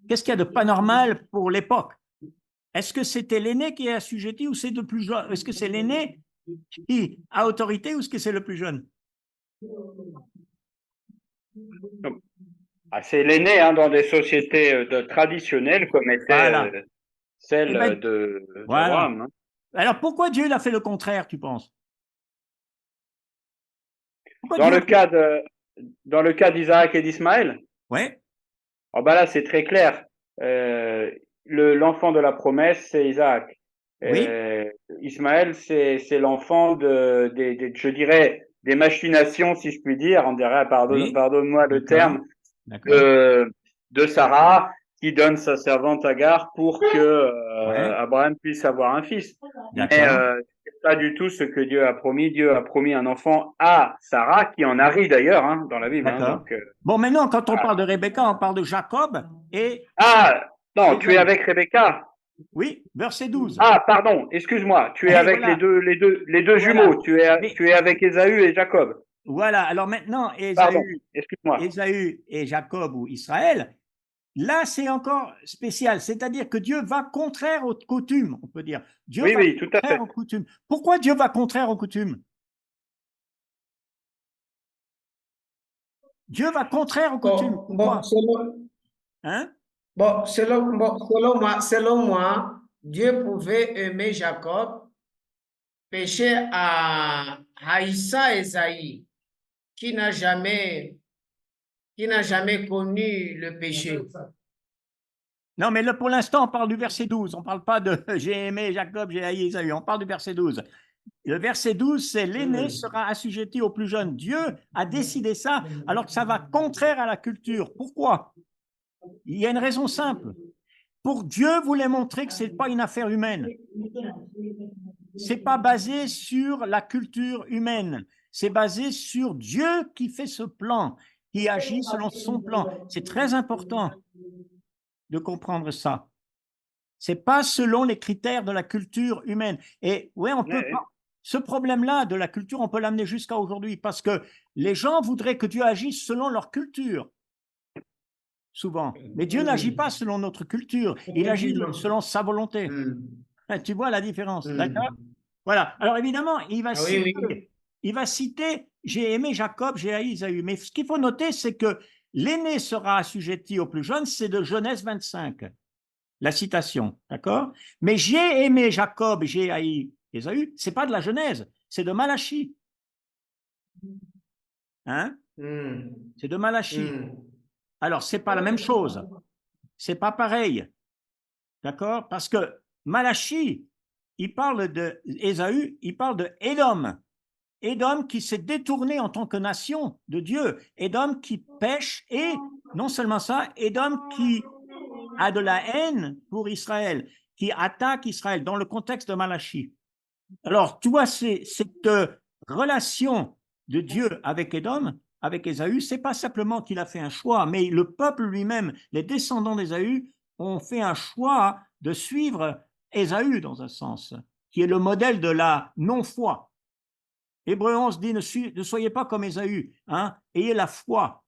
[SPEAKER 1] Qu'est-ce qu'il y a de pas normal pour l'époque? Est-ce que c'était l'aîné qui est assujetti ou c'est le plus jeune? Est-ce que c'est l'aîné qui a autorité ou est-ce que c'est le plus jeune?
[SPEAKER 2] C'est l'aîné hein, dans des sociétés traditionnelles comme était
[SPEAKER 1] Voilà.
[SPEAKER 2] celle
[SPEAKER 1] Eh ben, voilà.
[SPEAKER 2] d'Abraham. Hein.
[SPEAKER 1] Alors pourquoi Dieu il a fait le contraire, tu penses? Pourquoi
[SPEAKER 2] Dans
[SPEAKER 1] Dieu...
[SPEAKER 2] le cas d'Isaac et d'Ismaël,
[SPEAKER 1] Ouais,
[SPEAKER 2] oh bah là c'est très clair. L'enfant de la promesse c'est Isaac.
[SPEAKER 1] oui,
[SPEAKER 2] Ismaël c'est l'enfant je dirais des machinations si je puis dire. On dirait
[SPEAKER 1] oui,
[SPEAKER 2] pardonne-moi le
[SPEAKER 1] d'accord,
[SPEAKER 2] terme
[SPEAKER 1] d'accord,
[SPEAKER 2] de Sarah qui donne sa servante Agar pour que
[SPEAKER 1] ouais,
[SPEAKER 2] Abraham puisse avoir un fils. Mais
[SPEAKER 1] d'accord,
[SPEAKER 2] c'est pas du tout ce que Dieu a promis. Dieu a promis un enfant à Sarah, qui en arrive d'ailleurs hein, dans la Bible. Hein,
[SPEAKER 1] d'accord.
[SPEAKER 2] donc,
[SPEAKER 1] Bon, maintenant, quand on
[SPEAKER 2] voilà.
[SPEAKER 1] parle de Rebecca, on parle de Jacob et
[SPEAKER 2] Ah non, tu es
[SPEAKER 1] Ésaü.
[SPEAKER 2] avec Rebecca.
[SPEAKER 1] Oui, verset 12.
[SPEAKER 2] Ah pardon, excuse-moi. Tu es
[SPEAKER 1] Et
[SPEAKER 2] avec
[SPEAKER 1] voilà,
[SPEAKER 2] les deux
[SPEAKER 1] voilà.
[SPEAKER 2] jumeaux.
[SPEAKER 1] Mais
[SPEAKER 2] Tu es avec Ésaü et Jacob.
[SPEAKER 1] voilà, alors maintenant,
[SPEAKER 2] Pardon,
[SPEAKER 1] Ésaü,
[SPEAKER 2] excuse-moi.
[SPEAKER 1] Ésaü et Jacob ou Israël, là, c'est encore spécial, c'est-à-dire que Dieu va contraire aux coutumes, on peut dire. Dieu
[SPEAKER 2] Oui,
[SPEAKER 1] va
[SPEAKER 2] oui, tout à
[SPEAKER 1] contraire
[SPEAKER 2] fait.
[SPEAKER 1] aux coutumes. Pourquoi Dieu va contraire aux coutumes? Dieu va contraire aux coutumes.
[SPEAKER 3] Bon,
[SPEAKER 1] Pourquoi? Hein?
[SPEAKER 3] selon moi, Dieu pouvait aimer Jacob, pécher à Haïssa Esaïe, qui n'a jamais, qui n'a jamais connu le péché.
[SPEAKER 1] Non, mais là, pour l'instant, on parle du verset 12. On ne parle pas de j'ai aimé Jacob, j'ai haï Ésaü. On parle du verset 12. Le verset 12, c'est l'aîné sera assujetti au plus jeune. Dieu a décidé ça alors que ça va contraire à la culture. Pourquoi? Il y a une raison simple. Pour Dieu voulait montrer que ce n'est pas une affaire humaine. Ce n'est pas basé sur la culture humaine. C'est basé sur Dieu qui fait ce plan, qui agit selon son plan. C'est très important de comprendre ça. Ce n'est pas selon les critères de la culture humaine. Et oui, on peut pas. Ce problème-là de la culture, on peut l'amener jusqu'à aujourd'hui parce que les gens voudraient que Dieu agisse selon leur culture, souvent. Mais Dieu n'agit pas selon notre culture, il agit selon sa volonté. Tu vois la différence, d'accord? Voilà. Alors évidemment,
[SPEAKER 3] Ah oui, oui.
[SPEAKER 1] il va citer j'ai aimé Jacob, j'ai haï Isaü. Mais ce qu'il faut noter, c'est que l'aîné sera assujetti au plus jeune, c'est de Genèse 25. La citation, d'accord? Mais j'ai aimé Jacob, j'ai haï Ésaü, c'est pas de la Genèse, c'est de Malachie. Hein? C'est de Malachie. Alors, c'est pas la même chose. C'est pas pareil. D'accord? Parce que Malachie, il parle de Ésaü, il parle de Édom. Édom qui s'est détourné en tant que nation de Dieu. Édom qui pêche et non seulement ça, Édom qui a de la haine pour Israël, qui attaque Israël dans le contexte de Malachie. Alors, tu vois, cette relation de Dieu avec Édom, avec Ésaü, c'est pas simplement qu'il a fait un choix, mais le peuple lui-même, les descendants d'Ésaü, ont fait un choix de suivre Ésaü dans un sens, qui est le modèle de la non-foi. Hébreu 11 dit ne soyez pas comme Ésaü, hein, ayez la foi.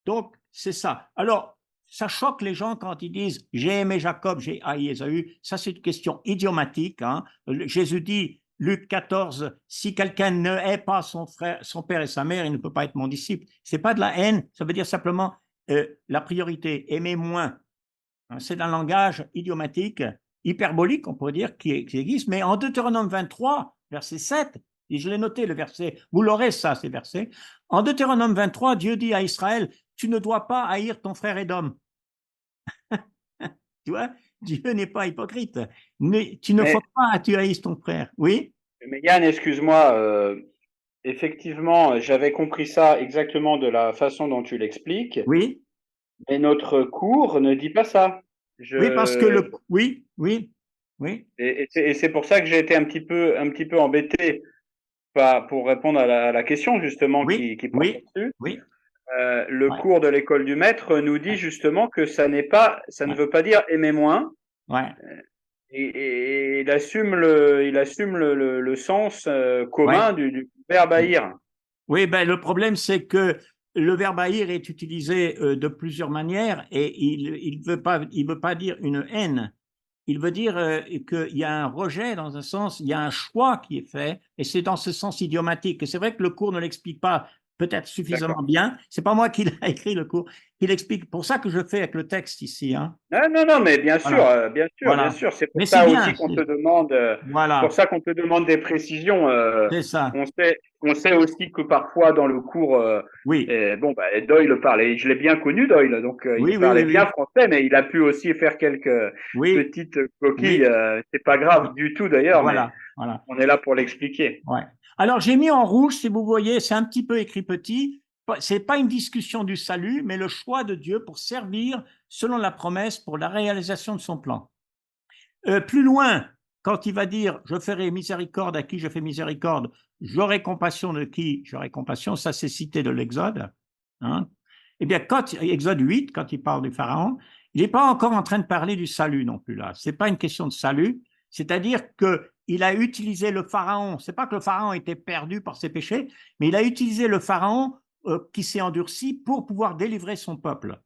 [SPEAKER 1] Donc, c'est ça. Alors, ça choque les gens quand ils disent j'ai aimé Jacob, j'ai haï Ésaü. Ça, c'est une question idiomatique. Hein. Jésus dit Luc 14, si quelqu'un ne hait pas son frère, son père et sa mère, il ne peut pas être mon disciple. C'est pas de la haine, ça veut dire simplement la priorité, aimer moins. C'est un langage idiomatique, hyperbolique, on pourrait dire, qui existe, mais en Deutéronome 23, verset 7, et je l'ai noté le verset, vous l'aurez ça, ces versets, en Deutéronome 23, Dieu dit à Israël, tu ne dois pas haïr ton frère Édom. Tu vois, Dieu n'est pas hypocrite. Mais tu ne faut pas, tu haïsses ton frère. Oui?
[SPEAKER 2] Mais Yann, excuse-moi, effectivement, j'avais compris ça exactement de la façon dont tu l'expliques,
[SPEAKER 1] Oui?
[SPEAKER 2] mais notre cours ne dit pas ça.
[SPEAKER 1] Oui, parce que le... Oui, oui, oui.
[SPEAKER 2] Et c'est pour ça que j'ai été un petit peu embêté pour répondre à la question justement
[SPEAKER 1] Oui,
[SPEAKER 2] qui porte
[SPEAKER 1] oui,
[SPEAKER 2] là-dessus.
[SPEAKER 1] oui.
[SPEAKER 2] Le
[SPEAKER 1] Ouais,
[SPEAKER 2] cours de l'école du maître nous dit
[SPEAKER 1] ouais,
[SPEAKER 2] justement que ça ne
[SPEAKER 1] ouais,
[SPEAKER 2] veut pas dire aimer moins.
[SPEAKER 1] ouais,
[SPEAKER 2] Et il assume le sens
[SPEAKER 1] ouais.
[SPEAKER 2] commun du verbe haïr.
[SPEAKER 1] Oui, ben, le problème, c'est que le verbe haïr est utilisé de plusieurs manières et il veut pas dire une haine. Il veut dire qu'il y a un rejet dans un sens, il y a un choix qui est fait et c'est dans ce sens idiomatique. Et c'est vrai que le cours ne l'explique pas peut-être suffisamment
[SPEAKER 2] D'accord.
[SPEAKER 1] bien. C'est pas moi qui l'ai écrit le cours, il explique. Pour ça que je fais avec le texte ici. Hein.
[SPEAKER 2] Non, non, non, mais bien sûr,
[SPEAKER 1] Voilà,
[SPEAKER 2] bien sûr, bien
[SPEAKER 1] voilà.
[SPEAKER 2] sûr. C'est pour
[SPEAKER 1] Mais c'est
[SPEAKER 2] ça
[SPEAKER 1] bien.
[SPEAKER 2] aussi qu'on te demande, c'est pour
[SPEAKER 1] Voilà,
[SPEAKER 2] ça qu'on te demande des précisions.
[SPEAKER 1] c'est ça.
[SPEAKER 2] On sait aussi que parfois dans le cours,
[SPEAKER 1] Oui,
[SPEAKER 2] bon, bah, Doyle parlait, je l'ai bien connu Doyle, donc
[SPEAKER 1] oui,
[SPEAKER 2] il
[SPEAKER 1] oui, oui,
[SPEAKER 2] parlait bien
[SPEAKER 1] oui,
[SPEAKER 2] français, mais il a pu aussi faire quelques
[SPEAKER 1] oui,
[SPEAKER 2] petites coquilles.
[SPEAKER 1] oui,
[SPEAKER 2] C'est pas grave
[SPEAKER 1] oui.
[SPEAKER 2] du tout d'ailleurs, mais
[SPEAKER 1] Voilà, voilà.
[SPEAKER 2] on est là pour l'expliquer.
[SPEAKER 1] Ouais. Alors, j'ai mis en rouge, si vous voyez, c'est un petit peu écrit petit. C'est pas une discussion du salut, mais le choix de Dieu pour servir selon la promesse pour la réalisation de son plan. Plus loin, quand il va dire je ferai miséricorde à qui je fais miséricorde, j'aurai compassion de qui j'aurai compassion, ça c'est cité de l'Exode. Hein. Eh bien, Exode 8, quand il parle du Pharaon, il n'est pas encore en train de parler du salut non plus là. Ce n'est pas une question de salut, c'est-à-dire qu'il a utilisé le Pharaon. Ce n'est pas que le Pharaon était perdu par ses péchés, mais il a utilisé le Pharaon qui s'est endurci pour pouvoir délivrer son peuple.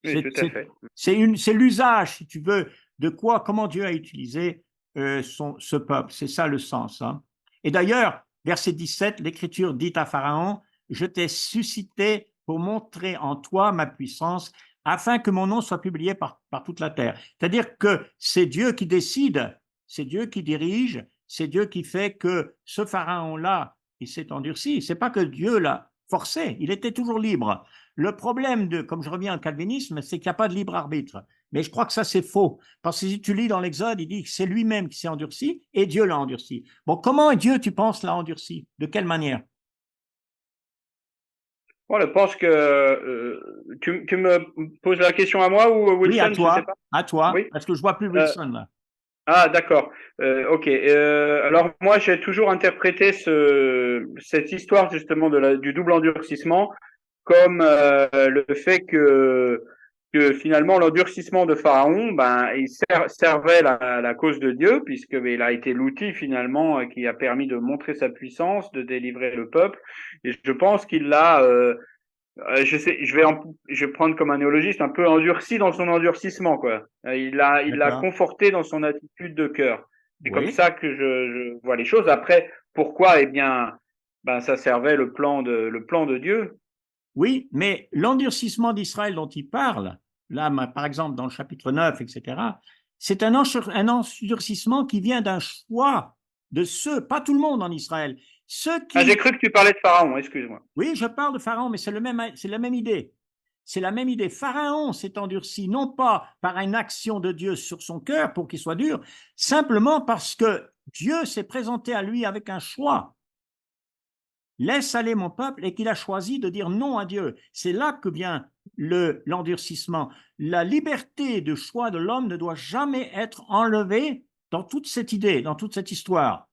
[SPEAKER 2] Oui, tout à fait.
[SPEAKER 1] C'est l'usage, si tu veux, de quoi, comment Dieu a utilisé ce peuple. C'est ça le sens. Hein. Et d'ailleurs, verset 17, l'Écriture dit à Pharaon, je t'ai suscité pour montrer en toi ma puissance, afin que mon nom soit publié par toute la terre. C'est-à-dire que c'est Dieu qui décide, c'est Dieu qui dirige, c'est Dieu qui fait que ce Pharaon-là, il s'est endurci. C'est pas que Dieu l'a forcé, il était toujours libre. Le problème comme je reviens au calvinisme, c'est qu'il n'y a pas de libre arbitre. Mais je crois que ça, c'est faux. Parce que si tu lis dans l'Exode, il dit que c'est lui-même qui s'est endurci et Dieu l'a endurci. Bon, comment Dieu, tu penses, l'a endurci? De quelle manière?
[SPEAKER 2] Moi, je pense que tu me poses la question à moi ou
[SPEAKER 1] Oui,
[SPEAKER 2] Wilson, je sais pas.
[SPEAKER 1] à toi,
[SPEAKER 2] Oui.
[SPEAKER 1] parce que je vois plus
[SPEAKER 2] Euh,
[SPEAKER 1] Wilson là.
[SPEAKER 2] ah, d'accord. Ok. Alors moi, j'ai toujours interprété cette histoire justement du double endurcissement comme le fait que finalement l'endurcissement de Pharaon, ben, il servait la cause de Dieu puisque il a été l'outil finalement qui a permis de montrer sa puissance, de délivrer le peuple. Et je pense qu'il l'a je vais prendre comme un néologiste un peu endurci dans son endurcissement, quoi. Il l'a
[SPEAKER 1] D'accord.
[SPEAKER 2] conforté dans son attitude de cœur. C'est comme
[SPEAKER 1] Oui.
[SPEAKER 2] ça que je vois les choses. Après, pourquoi? Eh bien, ben, ça servait le plan de Dieu.
[SPEAKER 1] Oui, mais l'endurcissement d'Israël dont il parle, là, par exemple, dans le chapitre 9, etc., c'est un endurcissement qui vient d'un choix de ceux, pas tout le monde en Israël, ceux
[SPEAKER 2] Ah, j'ai
[SPEAKER 1] qui...
[SPEAKER 2] cru que tu parlais de Pharaon, excuse-moi.
[SPEAKER 1] Oui, je parle de Pharaon, mais c'est la même idée. C'est la même idée. Pharaon s'est endurci, non pas par une action de Dieu sur son cœur pour qu'il soit dur, simplement parce que Dieu s'est présenté à lui avec un choix. Laisse aller mon peuple et qu'il a choisi de dire non à Dieu. C'est là que vient l'endurcissement. La liberté de choix de l'homme ne doit jamais être enlevée dans toute cette idée, dans toute cette histoire.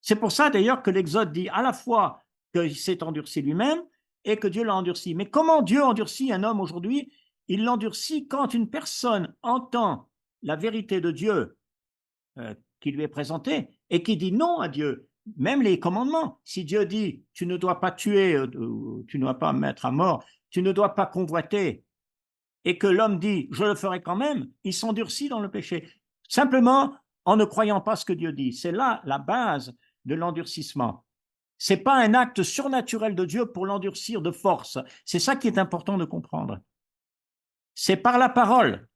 [SPEAKER 1] C'est pour ça d'ailleurs que l'Exode dit à la fois qu'il s'est endurci lui-même et que Dieu l'a endurci. Mais comment Dieu endurcit un homme aujourd'hui? Il l'endurcit quand une personne entend la vérité de Dieu qui lui est présentée et qui dit non à Dieu. Même les commandements. Si Dieu dit tu ne dois pas tuer, tu ne dois pas mettre à mort, tu ne dois pas convoiter, et que l'homme dit je le ferai quand même, il s'endurcit dans le péché. Simplement, en ne croyant pas ce que Dieu dit. C'est là la base de l'endurcissement. Ce n'est pas un acte surnaturel de Dieu pour l'endurcir de force. C'est ça qui est important de comprendre. C'est par la parole.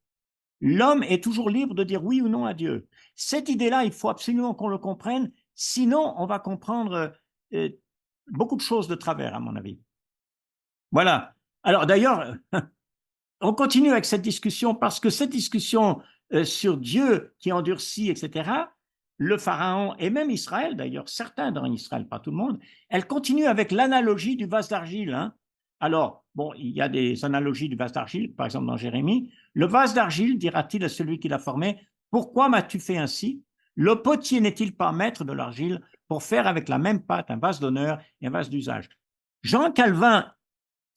[SPEAKER 1] L'homme est toujours libre de dire oui ou non à Dieu. Cette idée-là, il faut absolument qu'on le comprenne, sinon on va comprendre beaucoup de choses de travers, à mon avis. Voilà. Alors d'ailleurs, on continue avec cette discussion parce que cette discussion sur Dieu qui endurcit, etc., le Pharaon et même Israël, d'ailleurs, certains dans Israël, pas tout le monde, elle continue avec l'analogie du vase d'argile. Hein. Alors, bon, il y a des analogies du vase d'argile, par exemple dans Jérémie. Le vase d'argile, dira-t-il à celui qui l'a formé, pourquoi m'as-tu fait ainsi? Le potier n'est-il pas maître de l'argile pour faire avec la même pâte un vase d'honneur et un vase d'usage? Jean Calvin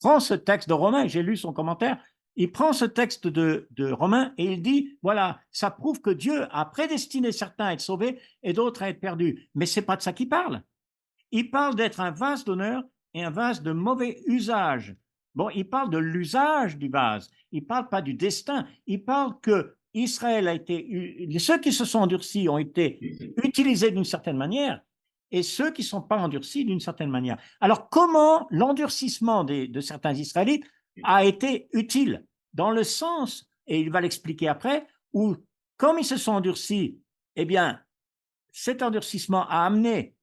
[SPEAKER 1] prend ce texte de Romains, j'ai lu son commentaire, il prend ce texte de Romains et il dit, voilà, ça prouve que Dieu a prédestiné certains à être sauvés et d'autres à être perdus. Mais ce n'est pas de ça qu'il parle. Il parle d'être un vase d'honneur et un vase de mauvais usage. Bon, il parle de l'usage du vase. Il ne parle pas du destin. Il parle que Israël a été, ceux qui se sont endurcis ont été utilisés d'une certaine manière et ceux qui ne sont pas endurcis d'une certaine manière. Alors, comment l'endurcissement de certains Israélites a été utile? Dans le sens, et il va l'expliquer après, où, comme ils se sont endurcis, eh bien, cet endurcissement a amené,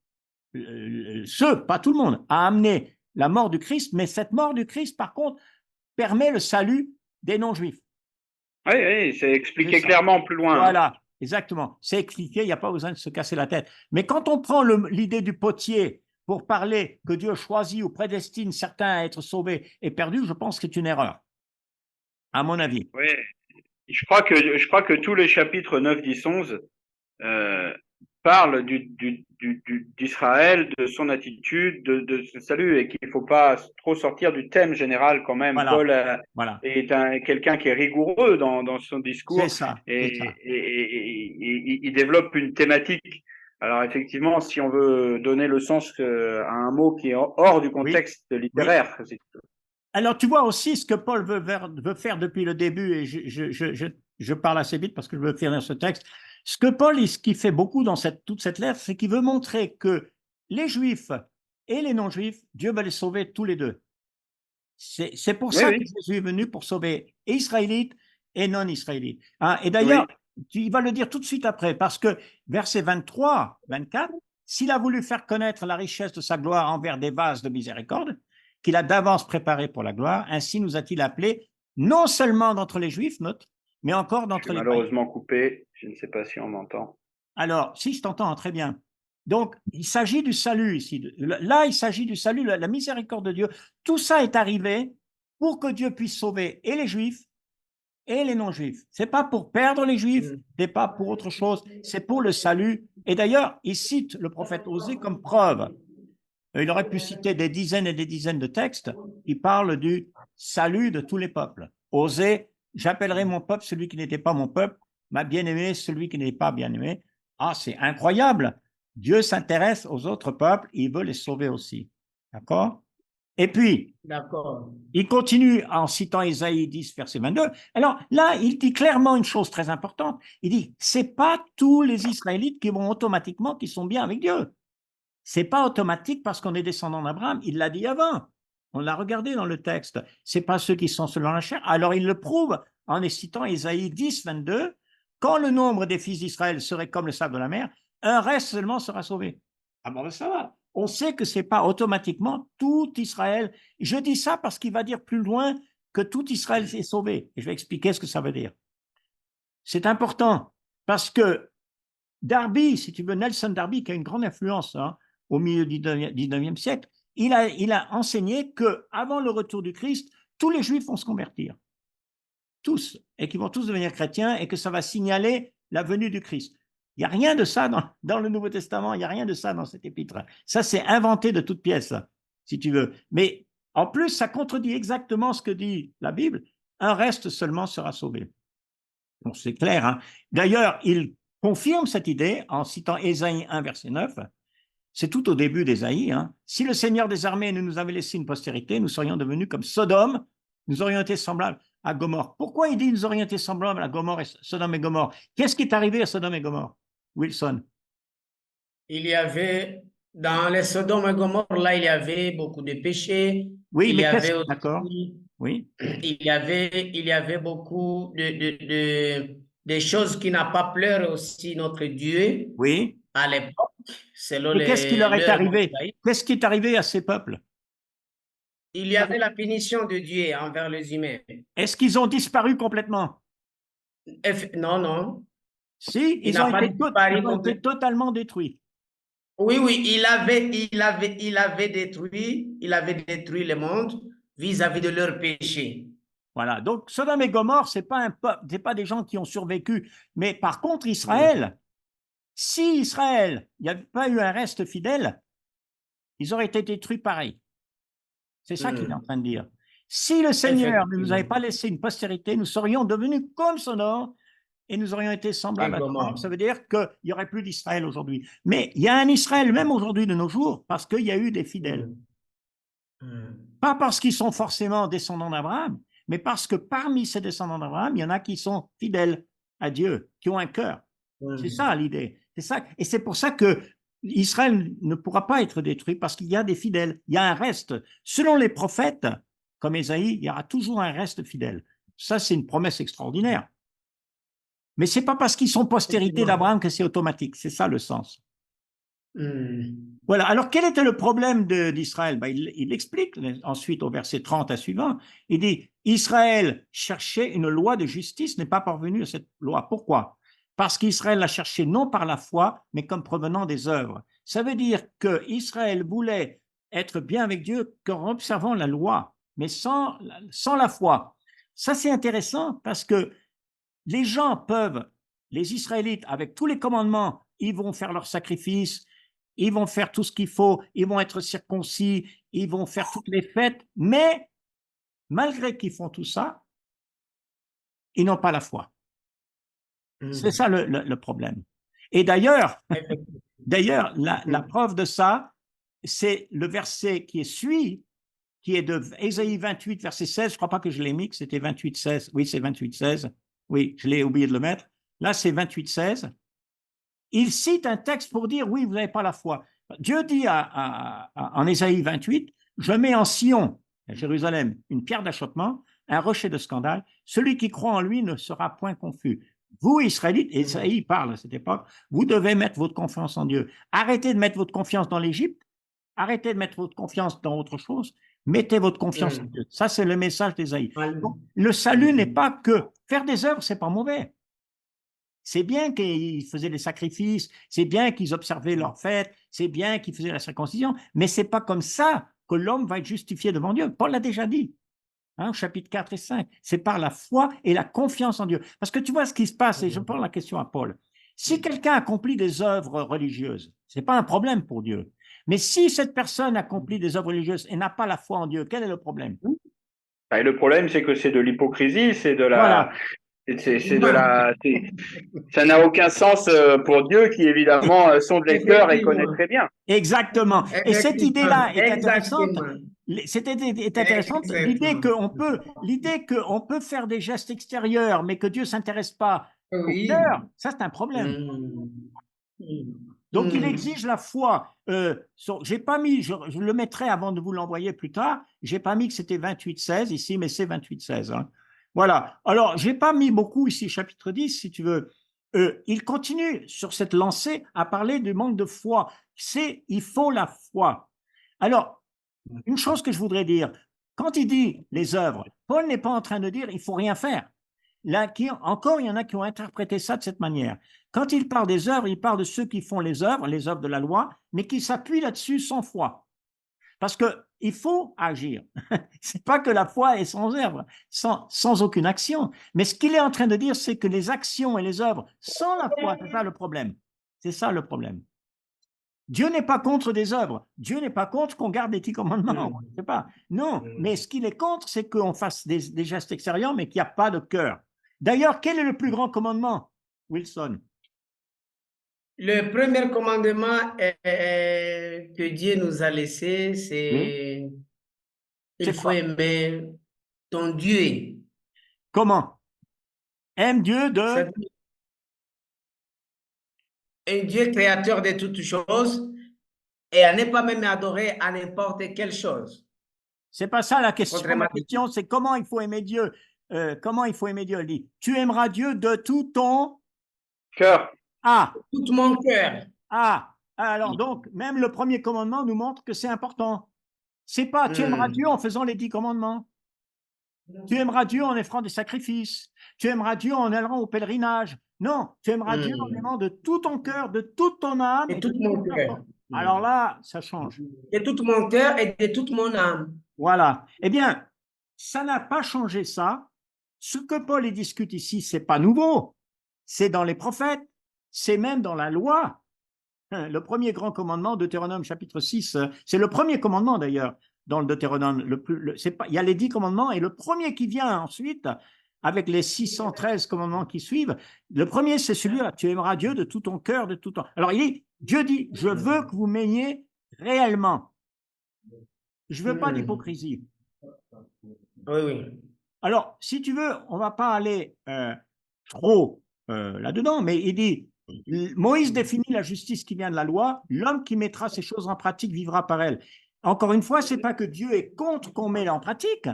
[SPEAKER 1] pas tout le monde, a amené la mort du Christ, mais cette mort du Christ, par contre, permet le salut des non-juifs.
[SPEAKER 2] Oui, c'est expliqué clairement plus loin.
[SPEAKER 1] Voilà, exactement. C'est expliqué, il n'y a pas besoin de se casser la tête. Mais quand on prend l'idée du potier pour parler que Dieu choisit ou prédestine certains à être sauvés et perdus, je pense que c'est une erreur, à mon avis.
[SPEAKER 2] Oui, je crois que tous les chapitres 9, 10, 11 parlent d'Israël, de son attitude, de ce salut, et qu'il ne faut pas trop sortir du thème général quand même.
[SPEAKER 1] Voilà,
[SPEAKER 2] Paul
[SPEAKER 1] voilà.
[SPEAKER 2] est quelqu'un qui est rigoureux dans son discours,
[SPEAKER 1] C'est ça,
[SPEAKER 2] et,
[SPEAKER 1] c'est ça.
[SPEAKER 2] et il développe une thématique. Alors effectivement, si on veut donner le sens à un mot qui est hors du contexte littéraire.
[SPEAKER 1] Oui. Alors tu vois aussi ce que Paul veut faire depuis le début, et je parle assez vite parce que je veux finir ce texte. Ce que Paul, ce qui fait beaucoup dans toute cette lettre, c'est qu'il veut montrer que les Juifs et les non-Juifs, Dieu va les sauver tous les deux. C'est pour ça que Jésus est venu, pour sauver Israélites et non-Israélites. Hein, et d'ailleurs, il va le dire tout de suite après, parce que versets 23, 24, s'il a voulu faire connaître la richesse de sa gloire envers des vases de miséricorde, qu'il a d'avance préparé pour la gloire, ainsi nous a-t-il appelés, non seulement d'entre les Juifs, note, mais encore d'entre les païens.
[SPEAKER 2] Malheureusement coupé, je ne sais pas si on m'entend.
[SPEAKER 1] Alors, si je t'entends, très bien. Donc, il s'agit du salut ici. Là, il s'agit du salut, la miséricorde de Dieu. Tout ça est arrivé pour que Dieu puisse sauver et les Juifs et les non-Juifs. Ce n'est pas pour perdre les Juifs, ce n'est pas pour autre chose, c'est pour le salut. Et d'ailleurs, il cite le prophète Osée comme preuve. Il aurait pu citer des dizaines et des dizaines de textes qui parlent du salut de tous les peuples. Osée, j'appellerai mon peuple celui qui n'était pas mon peuple, ma bien-aimée celui qui n'est pas bien-aimé. Ah, c'est incroyable. Dieu s'intéresse aux autres peuples, il veut les sauver aussi. D'accord? Et puis, il continue en citant Ésaïe 10, verset 22. Alors là, il dit clairement une chose très importante. Il dit, c'est pas tous les Israélites qui vont automatiquement, qui sont bien avec Dieu. C'est pas automatique parce qu'on est descendant d'Abraham. Il l'a dit avant. On l'a regardé dans le texte. C'est pas ceux qui sont selon la chair. Alors il le prouve en citant Ésaïe 10, 22. Quand le nombre des fils d'Israël serait comme le sable de la mer, un reste seulement sera sauvé. Ah bon, ça va. On sait que ce n'est pas automatiquement tout Israël. Je dis ça parce qu'il va dire plus loin que tout Israël est sauvé. Et je vais expliquer ce que ça veut dire. C'est important parce que Darby, si tu veux, Nelson Darby, qui a une grande influence au milieu du 19e siècle, il a enseigné qu'avant le retour du Christ, tous les Juifs vont se convertir. Tous. Et qu'ils vont tous devenir chrétiens et que ça va signaler la venue du Christ. Il n'y a rien de ça dans le Nouveau Testament, il n'y a rien de ça dans cet épître. Ça, c'est inventé de toutes pièces, si tu veux. Mais en plus, ça contredit exactement ce que dit la Bible. Un reste seulement sera sauvé. Bon, c'est clair. Hein. D'ailleurs, il confirme cette idée en citant Ésaïe 1, verset 9. C'est tout au début d'Ésaïe. Hein. Si le Seigneur des armées ne nous avait laissé une postérité, nous serions devenus comme Sodome, nous aurions été semblables à Gomorrhe. Pourquoi il dit nous aurions été semblables à Gomorrhe Sodome et Gomorrhe? Qu'est-ce qui est arrivé à Sodome et Gomorrhe? Wilson?
[SPEAKER 3] Il y avait, dans les Sodome et Gomorre, là, il y avait beaucoup de péchés.
[SPEAKER 1] Oui,
[SPEAKER 3] Il y
[SPEAKER 1] mais
[SPEAKER 3] avait
[SPEAKER 1] d'accord,
[SPEAKER 3] aussi,
[SPEAKER 1] oui,
[SPEAKER 3] il y avait beaucoup de choses qui n'ont pas pleuré aussi notre Dieu
[SPEAKER 1] oui.
[SPEAKER 3] à l'époque, selon
[SPEAKER 1] Et qu'est-ce qui leur est
[SPEAKER 3] l'œuvre
[SPEAKER 1] arrivé?
[SPEAKER 3] d'Isaïe.
[SPEAKER 1] Qu'est-ce qui est arrivé à ces peuples?
[SPEAKER 3] Il y avait la punition de Dieu envers les humains.
[SPEAKER 1] Est-ce qu'ils ont disparu complètement?
[SPEAKER 3] Non, non,
[SPEAKER 1] Si,
[SPEAKER 3] il n'a pas disparu
[SPEAKER 1] ils ont été
[SPEAKER 3] complètement.
[SPEAKER 1] totalement détruits.
[SPEAKER 3] Oui, oui, il avait détruit le monde vis-à-vis de leurs péchés.
[SPEAKER 1] Voilà. Donc, Sodome et Gomorre, c'est pas un peuple, c'est pas des gens qui ont survécu. Mais par contre,
[SPEAKER 3] Mm.
[SPEAKER 1] Israël, si Israël, il n'y avait pas eu un reste fidèle, ils auraient été détruits pareil. C'est ça qu'il est en train de dire. Si le Seigneur ne nous avait
[SPEAKER 3] Effectivement.
[SPEAKER 1] pas laissé une postérité, nous serions devenus comme Sodome et nous aurions été
[SPEAKER 3] Et
[SPEAKER 1] semblables à Gomorre.
[SPEAKER 3] Gomorrhe.
[SPEAKER 1] Ça veut dire qu'il n'y aurait plus d'Israël aujourd'hui. Mais il y a un Israël même aujourd'hui de nos jours parce qu'il y a eu des fidèles.
[SPEAKER 3] Mm. Mm.
[SPEAKER 1] Pas parce qu'ils sont forcément descendants d'Abraham, mais parce que parmi ces descendants d'Abraham, il y en a qui sont fidèles à Dieu, qui ont un cœur. C'est
[SPEAKER 3] Mm.
[SPEAKER 1] ça l'idée. C'est ça. Et c'est pour ça que Israël ne pourra pas être détruit parce qu'il y a des fidèles. Il y a un reste. Selon les prophètes, comme Ésaïe, il y aura toujours un reste fidèle. Ça, c'est une promesse extraordinaire. Mais c'est pas parce qu'ils sont postérité
[SPEAKER 3] Effectivement.
[SPEAKER 1] d'Abraham que c'est automatique. C'est ça le sens.
[SPEAKER 3] Mm.
[SPEAKER 1] Voilà. Alors, quel était le problème d'Israël? Il explique ensuite au verset 30 à suivant. Il dit, Israël cherchait une loi de justice, n'est pas parvenu à cette loi. Pourquoi? Parce qu'Israël l'a cherché non par la foi, mais comme provenant des œuvres. Ça veut dire que Israël voulait être bien avec Dieu qu'en observant la loi, mais sans la foi. Ça, c'est intéressant parce que les gens peuvent, les Israélites, avec tous les commandements, ils vont faire leurs sacrifices, ils vont faire tout ce qu'il faut, ils vont être circoncis, ils vont faire toutes les fêtes, mais malgré qu'ils font tout ça, ils n'ont pas la foi. C'est
[SPEAKER 3] Mm.
[SPEAKER 1] ça le problème. Et d'ailleurs,
[SPEAKER 3] Effectivement.
[SPEAKER 1] la
[SPEAKER 3] Mm.
[SPEAKER 1] preuve de ça, c'est le verset qui suit, qui est de Ésaïe 28, verset 16. Je ne crois pas que je l'ai mis, que c'était 28, 16. Oui, c'est 28, 16. Oui, je l'ai oublié de le mettre. Là, c'est 28, 16. Il cite un texte pour dire, oui, vous n'avez pas la foi. Dieu dit en Ésaïe 28, je mets en Sion, à Jérusalem, une pierre d'achoppement, un rocher de scandale. Celui qui croit en lui ne sera point confus. Vous, Israélites, et Ésaïe parle à cette époque, vous devez mettre votre confiance en Dieu. Arrêtez de mettre votre confiance dans l'Égypte, arrêtez de mettre votre confiance dans autre chose, mettez votre confiance en
[SPEAKER 3] Mm.
[SPEAKER 1] Dieu. Ça, c'est le message d'Ésaïe. Donc,
[SPEAKER 3] Mm.
[SPEAKER 1] le salut n'est
[SPEAKER 3] Mm.
[SPEAKER 1] pas que faire des œuvres, c'est pas mauvais. C'est bien qu'ils faisaient des sacrifices, c'est bien qu'ils observaient leurs fêtes, c'est bien qu'ils faisaient la circoncision, mais c'est pas comme ça que l'homme va être justifié devant Dieu. Paul l'a déjà dit, hein, chapitre 4 et 5. C'est par la foi et la confiance en Dieu. Parce que tu vois ce qui se passe, et je pose la question à Paul. Si quelqu'un accomplit des œuvres religieuses, c'est pas un problème pour Dieu. Mais si cette personne accomplit des œuvres religieuses et n'a pas la foi en Dieu, quel est le problème?
[SPEAKER 2] Et le problème, c'est que c'est de l'hypocrisie, c'est de la,
[SPEAKER 1] Voilà.
[SPEAKER 2] c'est de la, ça n'a aucun sens pour Dieu qui évidemment sonde les cœurs et connaît
[SPEAKER 3] Effectivement.
[SPEAKER 2] très bien.
[SPEAKER 1] Exactement. Et cette
[SPEAKER 3] Effectivement.
[SPEAKER 1] idée-là est intéressante.
[SPEAKER 3] Exactement.
[SPEAKER 1] Cette idée est intéressante.
[SPEAKER 3] Exactement.
[SPEAKER 1] L'idée qu'on peut faire des gestes extérieurs, mais que Dieu ne s'intéresse pas au
[SPEAKER 3] Oui.
[SPEAKER 1] cœur, ça c'est un problème.
[SPEAKER 3] Mm. Mm.
[SPEAKER 1] Donc il
[SPEAKER 3] Mm.
[SPEAKER 1] exige la foi. J'ai pas mis, je le mettrai avant de vous l'envoyer plus tard. J'ai pas mis que c'était 28-16 ici, mais c'est 28-16. Hein. Voilà. Alors j'ai pas mis beaucoup ici, chapitre 10, si tu veux. Il continue sur cette lancée à parler du manque de foi. Il faut la foi. Alors, une chose que je voudrais dire, quand il dit les œuvres, Paul n'est pas en train de dire il faut rien faire. Là, encore, il y en a qui ont interprété ça de cette manière. Quand il parle des œuvres, il parle de ceux qui font les œuvres de la loi, mais qui s'appuient là-dessus sans foi. Parce qu'il faut agir. C'est pas que la foi est sans œuvre, sans aucune action. Mais ce qu'il est en train de dire, c'est que les actions et les œuvres sans la foi, c'est ça le problème. C'est ça le problème. Dieu n'est pas contre des œuvres. Dieu n'est pas contre qu'on garde les 10 commandements. Je sais pas. Non, mais ce qu'il est contre, c'est qu'on fasse des gestes extérieurs, mais qu'il n'y a pas de cœur. D'ailleurs, quel est le plus grand commandement, Wilson?
[SPEAKER 3] Le premier commandement que Dieu nous a laissé,
[SPEAKER 1] Oui.
[SPEAKER 3] c'est il
[SPEAKER 1] C'est
[SPEAKER 3] faut
[SPEAKER 1] quoi?
[SPEAKER 3] aimer ton Dieu.
[SPEAKER 1] Comment? Aime Dieu de...
[SPEAKER 3] C'est un Dieu créateur de toutes choses et à ne pas même adorer à n'importe quelle chose.
[SPEAKER 1] C'est pas ça la question.
[SPEAKER 3] Contrairement
[SPEAKER 1] La question, c'est comment il faut aimer Dieu. Comment il faut aimer Dieu? Il dit, tu aimeras Dieu de tout ton
[SPEAKER 2] Cœur.
[SPEAKER 3] tout mon cœur.
[SPEAKER 1] Alors donc, même le premier commandement nous montre que c'est important. C'est pas tu aimeras Dieu en faisant les 10 commandements. Tu aimeras Dieu en offrant des sacrifices. Tu aimeras Dieu en allant au pèlerinage. Non, tu aimeras Dieu en aimant de tout ton cœur, de toute ton âme
[SPEAKER 3] De
[SPEAKER 1] et de
[SPEAKER 3] tout
[SPEAKER 1] tout
[SPEAKER 3] mon
[SPEAKER 1] ton
[SPEAKER 3] cœur.
[SPEAKER 1] corps. Alors là, ça change.
[SPEAKER 3] De tout mon cœur et de toute mon âme.
[SPEAKER 1] Voilà. Eh bien, ça n'a pas changé ça. Ce que Paul y discute ici, c'est pas nouveau. C'est dans les prophètes. C'est même dans la loi. Le premier grand commandement, Deutéronome chapitre 6, c'est le premier commandement d'ailleurs dans le Deutéronome. Il y a les 10 commandements et le premier qui vient ensuite, avec les 613 commandements qui suivent, le premier c'est celui-là, tu aimeras Dieu de tout ton cœur, de tout ton... Alors Dieu dit, je veux que vous m'aymiez réellement. Je veux pas d'hypocrisie.
[SPEAKER 3] Oui, oui.
[SPEAKER 1] Alors, si tu veux, on va pas aller trop là-dedans, mais il dit, Moïse définit la justice qui vient de la loi, l'homme qui mettra ces choses en pratique vivra par elle. Encore une fois, c'est pas que Dieu est contre qu'on mette en pratique.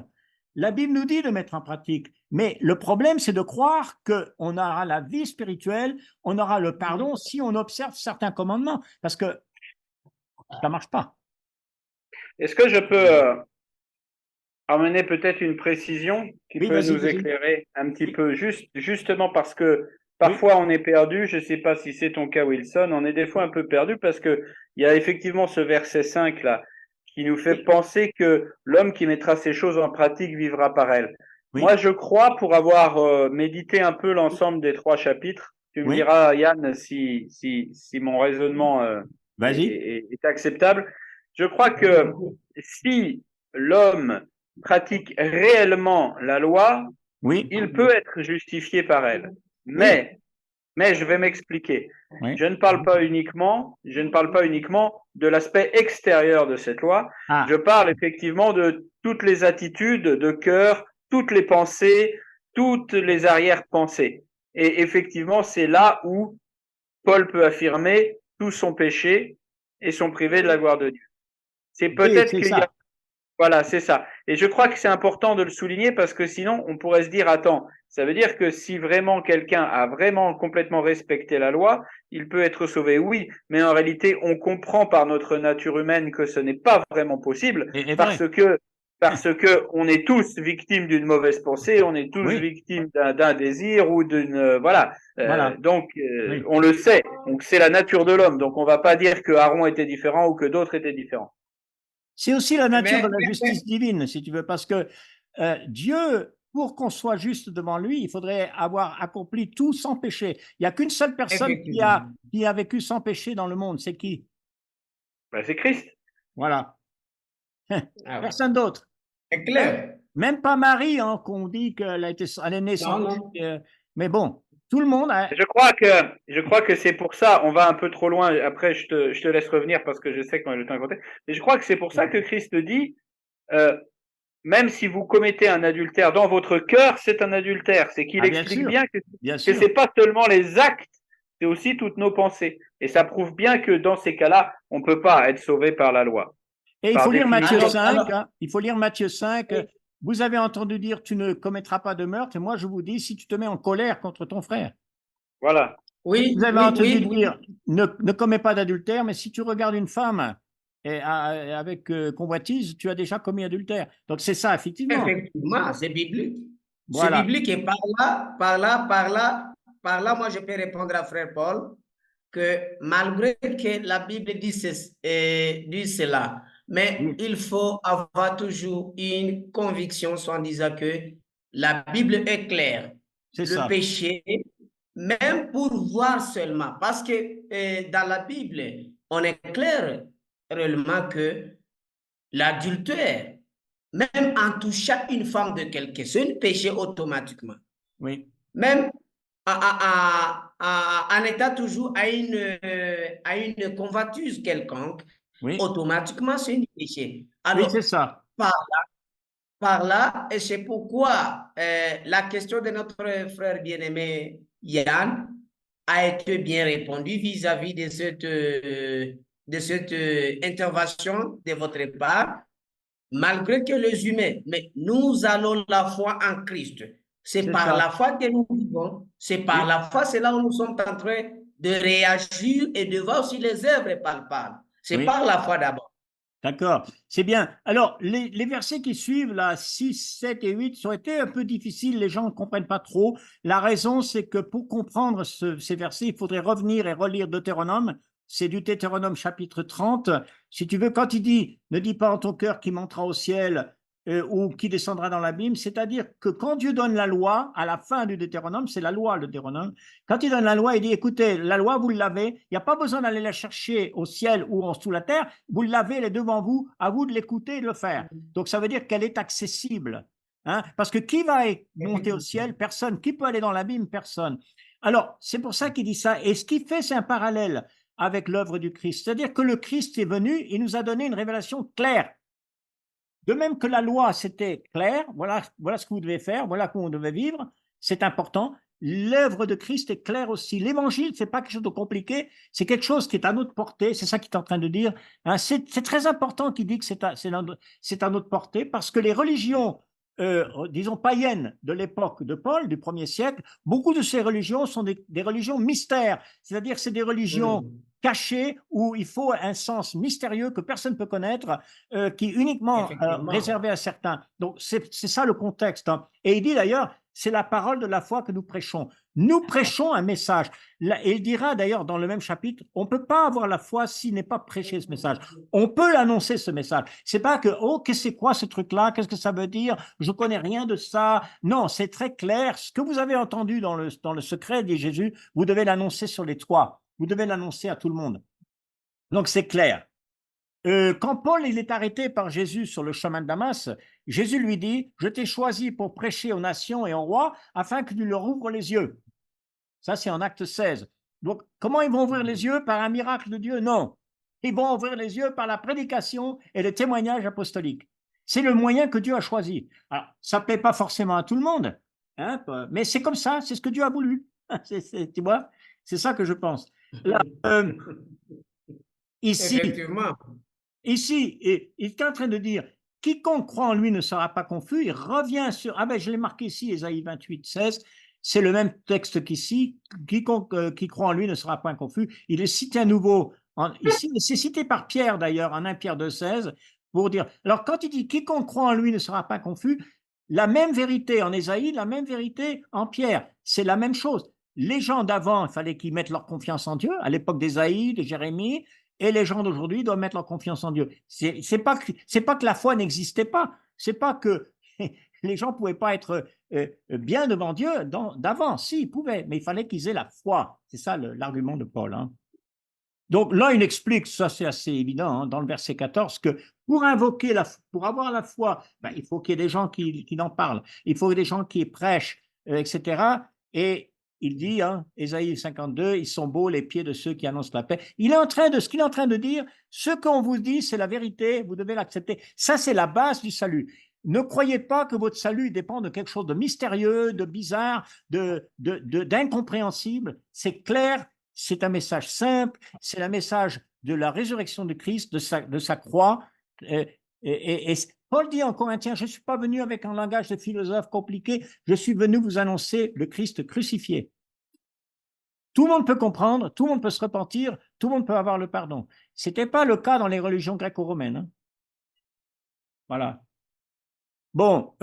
[SPEAKER 1] La Bible nous dit de mettre en pratique. Mais le problème, c'est de croire qu'on aura la vie spirituelle, on aura le pardon si on observe certains commandements, parce que ça marche pas.
[SPEAKER 2] Est-ce que je peux amener peut-être une précision qui
[SPEAKER 1] Oui,
[SPEAKER 2] peut
[SPEAKER 1] vas-y,
[SPEAKER 2] nous
[SPEAKER 1] vas-y.
[SPEAKER 2] éclairer un petit peu, justement parce que parfois on est perdu, je ne sais pas si c'est ton cas, Wilson, on est des fois un peu perdu parce que il y a effectivement ce verset 5 là qui nous fait penser que l'homme qui mettra ces choses en pratique vivra par elles.
[SPEAKER 1] Oui.
[SPEAKER 2] Moi, je crois, pour avoir médité un peu l'ensemble des 3 chapitres, tu me
[SPEAKER 1] Oui.
[SPEAKER 2] diras, Yann, si mon raisonnement
[SPEAKER 1] Vas-y.
[SPEAKER 2] est acceptable. Je crois que si l'homme pratique réellement la loi,
[SPEAKER 1] Oui.
[SPEAKER 2] il peut être justifié par elle. Mais je vais m'expliquer.
[SPEAKER 1] Oui.
[SPEAKER 2] Je ne parle pas uniquement de l'aspect extérieur de cette loi. Je parle effectivement de toutes les attitudes de cœur, toutes les pensées, toutes les arrière-pensées. Et effectivement, c'est là où Paul peut affirmer tous sont péchés et sont privés de la gloire de Dieu. C'est peut-être qu'il y a... Voilà, c'est ça. Et je crois que c'est important de le souligner parce que sinon, on pourrait se dire, attends, ça veut dire que si vraiment quelqu'un a vraiment complètement respecté la loi, il peut être sauvé. Oui, mais en réalité, on comprend par notre nature humaine que ce n'est pas vraiment possible parce que on est tous victimes d'une mauvaise pensée, on est tous victimes d'un désir ou d'une voilà. Donc on le sait. Donc c'est la nature de l'homme. Donc on va pas dire que Aaron était différent ou que d'autres étaient différents.
[SPEAKER 1] C'est aussi la nature de la justice divine, si tu veux, parce que Dieu, pour qu'on soit juste devant lui, il faudrait avoir accompli tout sans péché. Il n'y a qu'une seule personne qui a vécu sans péché dans le monde. C'est qui?
[SPEAKER 2] C'est Christ.
[SPEAKER 1] Voilà. Personne d'autre.
[SPEAKER 3] C'est clair.
[SPEAKER 1] Même pas Marie, hein, qu'on dit qu'elle est née sans péché. Mais bon, tout le monde a...
[SPEAKER 2] Je crois que c'est pour ça, on va un peu trop loin, après je te laisse revenir parce que je sais que le temps est compté, mais je crois que c'est pour ça que Christ dit, même si vous commettez un adultère dans votre cœur, c'est un adultère. C'est qu'il explique bien que c'est pas seulement les actes, c'est aussi toutes nos pensées. Et ça prouve bien que dans ces cas-là, on peut pas être sauvé par la loi.
[SPEAKER 1] Et il faut lire Matthieu 5, hein, il faut lire Matthieu 5, vous avez entendu dire tu ne commettras pas de meurtre, et moi je vous dis si tu te mets en colère contre ton frère.
[SPEAKER 2] Voilà.
[SPEAKER 3] Oui,
[SPEAKER 1] vous avez entendu dire ne commets pas d'adultère, mais si tu regardes une femme avec convoitise, tu as déjà commis adultère. Donc c'est ça, effectivement.
[SPEAKER 3] Effectivement, c'est biblique.
[SPEAKER 1] Voilà.
[SPEAKER 3] C'est biblique et par là, moi je peux répondre à frère Paul que malgré que la Bible dit cela, mais il faut avoir toujours une conviction en disant que la Bible est claire. Le péché, même pour voir seulement, parce que dans la Bible, on est clair réellement que l'adultère, même en touchant une femme de quelqu'un, c'est un péché automatiquement.
[SPEAKER 1] Oui.
[SPEAKER 3] Même en étant toujours à une convoitise quelconque, automatiquement, c'est un péché. Alors,
[SPEAKER 1] c'est ça.
[SPEAKER 3] Par là, et c'est pourquoi la question de notre frère bien-aimé Yann, a été bien répondu vis-à-vis de cette intervention de votre part, malgré que les humains, mais nous allons la foi en Christ. C'est
[SPEAKER 1] C'est
[SPEAKER 3] par
[SPEAKER 1] ça.
[SPEAKER 3] la foi que nous vivons, c'est par
[SPEAKER 1] Oui,
[SPEAKER 3] la foi, c'est là où nous sommes en train de réagir et de voir aussi les œuvres palpables. C'est
[SPEAKER 1] oui.
[SPEAKER 3] par la foi d'abord.
[SPEAKER 1] D'accord, c'est bien. Alors, les versets qui suivent, là, 6, 7 et 8, ont été un peu difficiles, les gens ne comprennent pas trop. La raison, c'est que pour comprendre ces versets, il faudrait revenir et relire Deutéronome. C'est du Deutéronome chapitre 30. Si tu veux, quand il dit « Ne dis pas en ton cœur qui montera au ciel ou qui descendra dans l'abîme », c'est-à-dire que quand Dieu donne la loi, à la fin du Deutéronome, c'est la loi, le Deutéronome, quand il donne la loi, il dit « Écoutez, la loi, vous l'avez, il n'y a pas besoin d'aller la chercher au ciel ou sous la terre, vous l'avez, elle est devant vous, à vous de l'écouter et de le faire. » Donc, ça veut dire qu'elle est accessible. Hein, parce que qui va monter au ciel? Personne. Qui peut aller dans l'abîme? Personne. Alors, c'est pour ça qu'il dit ça. Et ce qu'il fait, c'est un parallèle avec l'œuvre du Christ. C'est-à-dire que le Christ est venu, il nous a donné une révélation claire. De même que la loi, c'était clair, voilà ce que vous devez faire, voilà comment vous devez vivre, c'est important. L'œuvre de Christ est claire aussi. L'évangile, c'est pas quelque chose de compliqué, c'est quelque chose qui est à notre portée, c'est ça qu'il est en train de dire. Hein, c'est très important qu'il dit que c'est à notre portée, parce que les religions, disons, païennes de l'époque de Paul, du 1er siècle, beaucoup de ces religions sont des religions mystères, c'est-à-dire c'est des religions cachées où il faut un sens mystérieux que personne ne peut connaître, qui est uniquement réservé à certains. Donc, c'est ça le contexte. Hein. Et il dit d'ailleurs, c'est la parole de la foi que nous prêchons. Nous prêchons un message. Et il dira d'ailleurs dans le même chapitre, on ne peut pas avoir la foi s'il n'est pas prêché ce message. On peut l'annoncer ce message. C'est pas que, oh, qu'est-ce que c'est quoi ce truc-là? Qu'est-ce que ça veut dire? Je ne connais rien de ça. Non, c'est très clair. Ce que vous avez entendu dans le secret, dit Jésus, vous devez l'annoncer sur les toits. Vous devez l'annoncer à tout le monde. Donc, c'est clair. Quand Paul il est arrêté par Jésus sur le chemin de Damas, Jésus lui dit, je t'ai choisi pour prêcher aux nations et aux rois afin que tu leur ouvres les yeux. Ça, c'est en acte 16. Donc, comment ils vont ouvrir les yeux? Par un miracle de Dieu? Non. Ils vont ouvrir les yeux par la prédication et le témoignage apostolique. C'est le moyen que Dieu a choisi. Alors, ça ne plaît pas forcément à tout le monde, hein, mais c'est comme ça, c'est ce que Dieu a voulu. Tu vois, c'est ça que je pense. Là, ici,
[SPEAKER 3] Effectivement.
[SPEAKER 1] Ici, il est en train de dire, quiconque croit en lui ne sera pas confus, il revient sur, ah ben je l'ai marqué ici, Ésaïe 28, 16, c'est le même texte qu'ici, quiconque qui croit en lui ne sera pas confus, il est cité à nouveau, ici, c'est cité par Pierre d'ailleurs, en 1 Pierre 2, 16, pour dire, alors quand il dit quiconque croit en lui ne sera pas confus, la même vérité en Ésaïe, la même vérité en Pierre, c'est la même chose. Les gens d'avant, il fallait qu'ils mettent leur confiance en Dieu, à l'époque d'Ésaïe, de Jérémie, et les gens d'aujourd'hui doivent mettre leur confiance en Dieu. C'est pas que la foi n'existait pas. C'est pas que les gens pouvaient pas être bien devant Dieu d'avant. Si, ils pouvaient, mais il fallait qu'ils aient la foi. C'est ça l'argument de Paul. Hein. Donc là, il explique, ça c'est assez évident, hein, dans le verset 14, que pour avoir la foi, ben, il faut qu'il y ait des gens qui en parlent. Il faut des gens qui prêchent, etc. Et il dit, hein, Ésaïe 52, ils sont beaux les pieds de ceux qui annoncent la paix. Ce qu'il est en train de dire, ce qu'on vous dit, c'est la vérité, vous devez l'accepter. Ça, c'est la base du salut. Ne croyez pas que votre salut dépend de quelque chose de mystérieux, de bizarre, d'incompréhensible. C'est clair, c'est un message simple, c'est le message de la résurrection de Christ, de sa croix. Et Paul dit en Corinthiens, je ne suis pas venu avec un langage de philosophe compliqué, je suis venu vous annoncer le Christ crucifié. Tout le monde peut comprendre, tout le monde peut se repentir, tout le monde peut avoir le pardon. Ce n'était pas le cas dans les religions gréco-romaines. Hein. Voilà. Bon,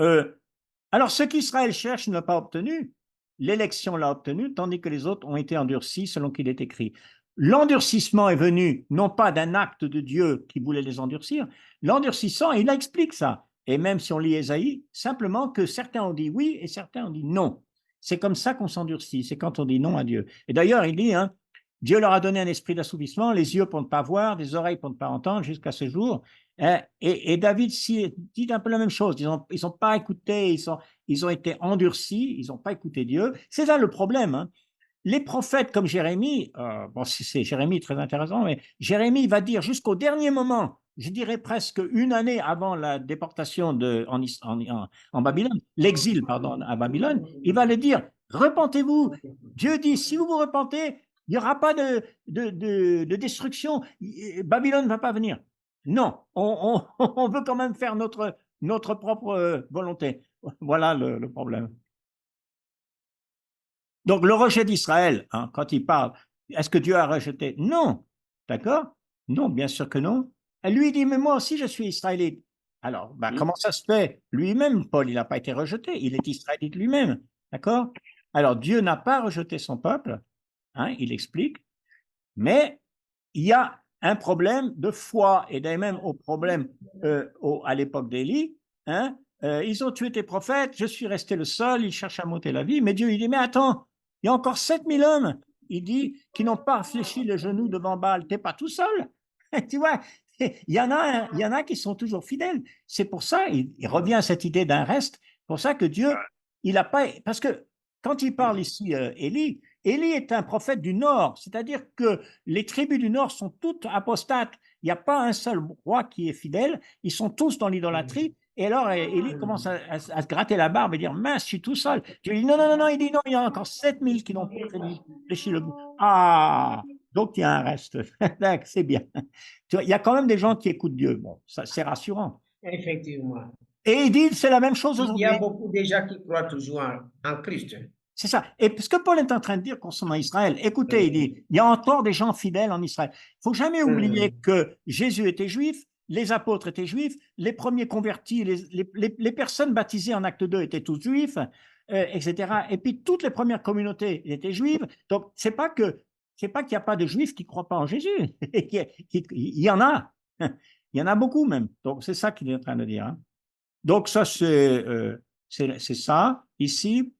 [SPEAKER 1] alors ce qu'Israël cherche n'a pas obtenu, l'élection l'a obtenu, tandis que les autres ont été endurcis selon qu'il est écrit. L'endurcissement est venu non pas d'un acte de Dieu qui voulait les endurcir, l'endurcissant, il explique ça. Et même si on lit Ésaïe, simplement que certains ont dit oui et certains ont dit non. C'est comme ça qu'on s'endurcit, c'est quand on dit non à Dieu. Et d'ailleurs, il dit, hein, Dieu leur a donné un esprit d'assouvissement, les yeux pour ne pas voir, des oreilles pour ne pas entendre jusqu'à ce jour. Et David dit un peu la même chose. Ils ont pas écouté, ils ont été endurcis, ils n'ont pas écouté Dieu. C'est ça le problème. Hein. Les prophètes comme Jérémie, bon, c'est Jérémie très intéressant, mais Jérémie va dire jusqu'au dernier moment, je dirais presque une année avant la déportation en Babylone, l'exil, pardon, à Babylone, il va le dire, Repentez-vous. Dieu dit, si vous vous repentez, il n'y aura pas de destruction. Babylone ne va pas venir. Non, on veut quand même faire notre propre volonté. Voilà le problème. Donc, le rejet d'Israël, hein, quand il parle, est-ce que Dieu a rejeté? Non. D'accord? Non, bien sûr que non. Elle lui dit, mais moi aussi, je suis israélite. Alors, comment ça se fait? Lui-même, Paul, il n'a pas été rejeté. Il est israélite lui-même. D'accord? Alors, Dieu n'a pas rejeté son peuple. Hein, il explique. Mais il y a un problème de foi, et même au problème à l'époque d'Élie. Hein, ils ont tué tes prophètes, je suis resté le seul, ils cherchent à monter la vie. Mais Dieu, il dit, mais attends, il y a encore 7000 hommes, il dit, qui n'ont pas fléchi les genoux devant Baal. Tu n'es pas tout seul. Tu vois, il y en a qui sont toujours fidèles. C'est pour ça, il revient à cette idée d'un reste, pour ça que Dieu, il n'a pas... Parce que quand il parle ici, Élie est un prophète du Nord, c'est-à-dire que les tribus du Nord sont toutes apostates. Il n'y a pas un seul roi qui est fidèle, ils sont tous dans l'idolâtrie. Et alors, Élie commence à se gratter la barbe et dire, mince, je suis tout seul. Dieu dit, non, non, non, non, il dit, non, il y en a encore 7000 qui n'ont pas fléchi le bout. Ah, donc il y a un reste. C'est bien. Tu vois, il y a quand même des gens qui écoutent Dieu. Bon, ça, c'est rassurant.
[SPEAKER 3] Effectivement.
[SPEAKER 1] Et il dit, c'est la même chose
[SPEAKER 3] Il y
[SPEAKER 1] aujourd'hui.
[SPEAKER 3] a beaucoup de gens qui croient toujours en Christ.
[SPEAKER 1] C'est ça. Et ce que Paul est en train de dire concernant Israël, écoutez, il dit, il y a encore des gens fidèles en Israël. Il ne faut jamais oublier que Jésus était juif, les apôtres étaient juifs, les premiers convertis, les personnes baptisées en acte 2 étaient tous juifs, etc. Et puis toutes les premières communautés étaient juives. Donc, c'est pas qu'il n'y a pas de juifs qui ne croient pas en Jésus. Il y en a. Il y en a beaucoup même. Donc, c'est ça qu'il est en train de dire. Hein. Donc, ça, c'est ça, ici.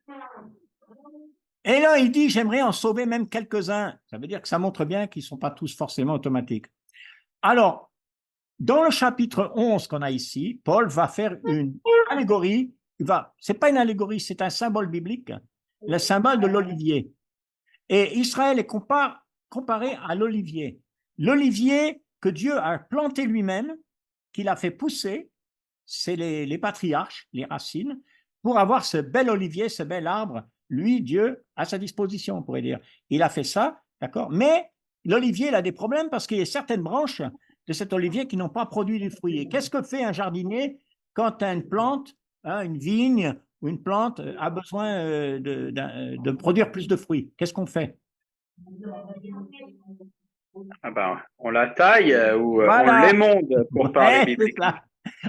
[SPEAKER 1] Et là, il dit, j'aimerais en sauver même quelques-uns. Ça veut dire que ça montre bien qu'ils ne sont pas tous forcément automatiques. Alors, dans le chapitre 11 qu'on a ici, Paul va faire une allégorie. Ce n'est pas une allégorie, c'est un symbole biblique, le symbole de l'olivier. Et Israël est comparé à l'olivier. L'olivier que Dieu a planté lui-même, qu'il a fait pousser, c'est les patriarches, les racines, pour avoir ce bel olivier, ce bel arbre, lui, Dieu, à sa disposition, on pourrait dire. Il a fait ça, d'accord? Mais l'olivier, il a des problèmes parce qu'il y a certaines branches de cet olivier qui n'ont pas produit du fruit. Et qu'est-ce que fait un jardinier quand une plante, hein, une vigne ou une plante a besoin de produire plus de fruits? Qu'est-ce qu'on fait?
[SPEAKER 2] Ah ben, on la taille ou
[SPEAKER 1] Voilà.
[SPEAKER 2] on l'émonde pour parler bibliquement.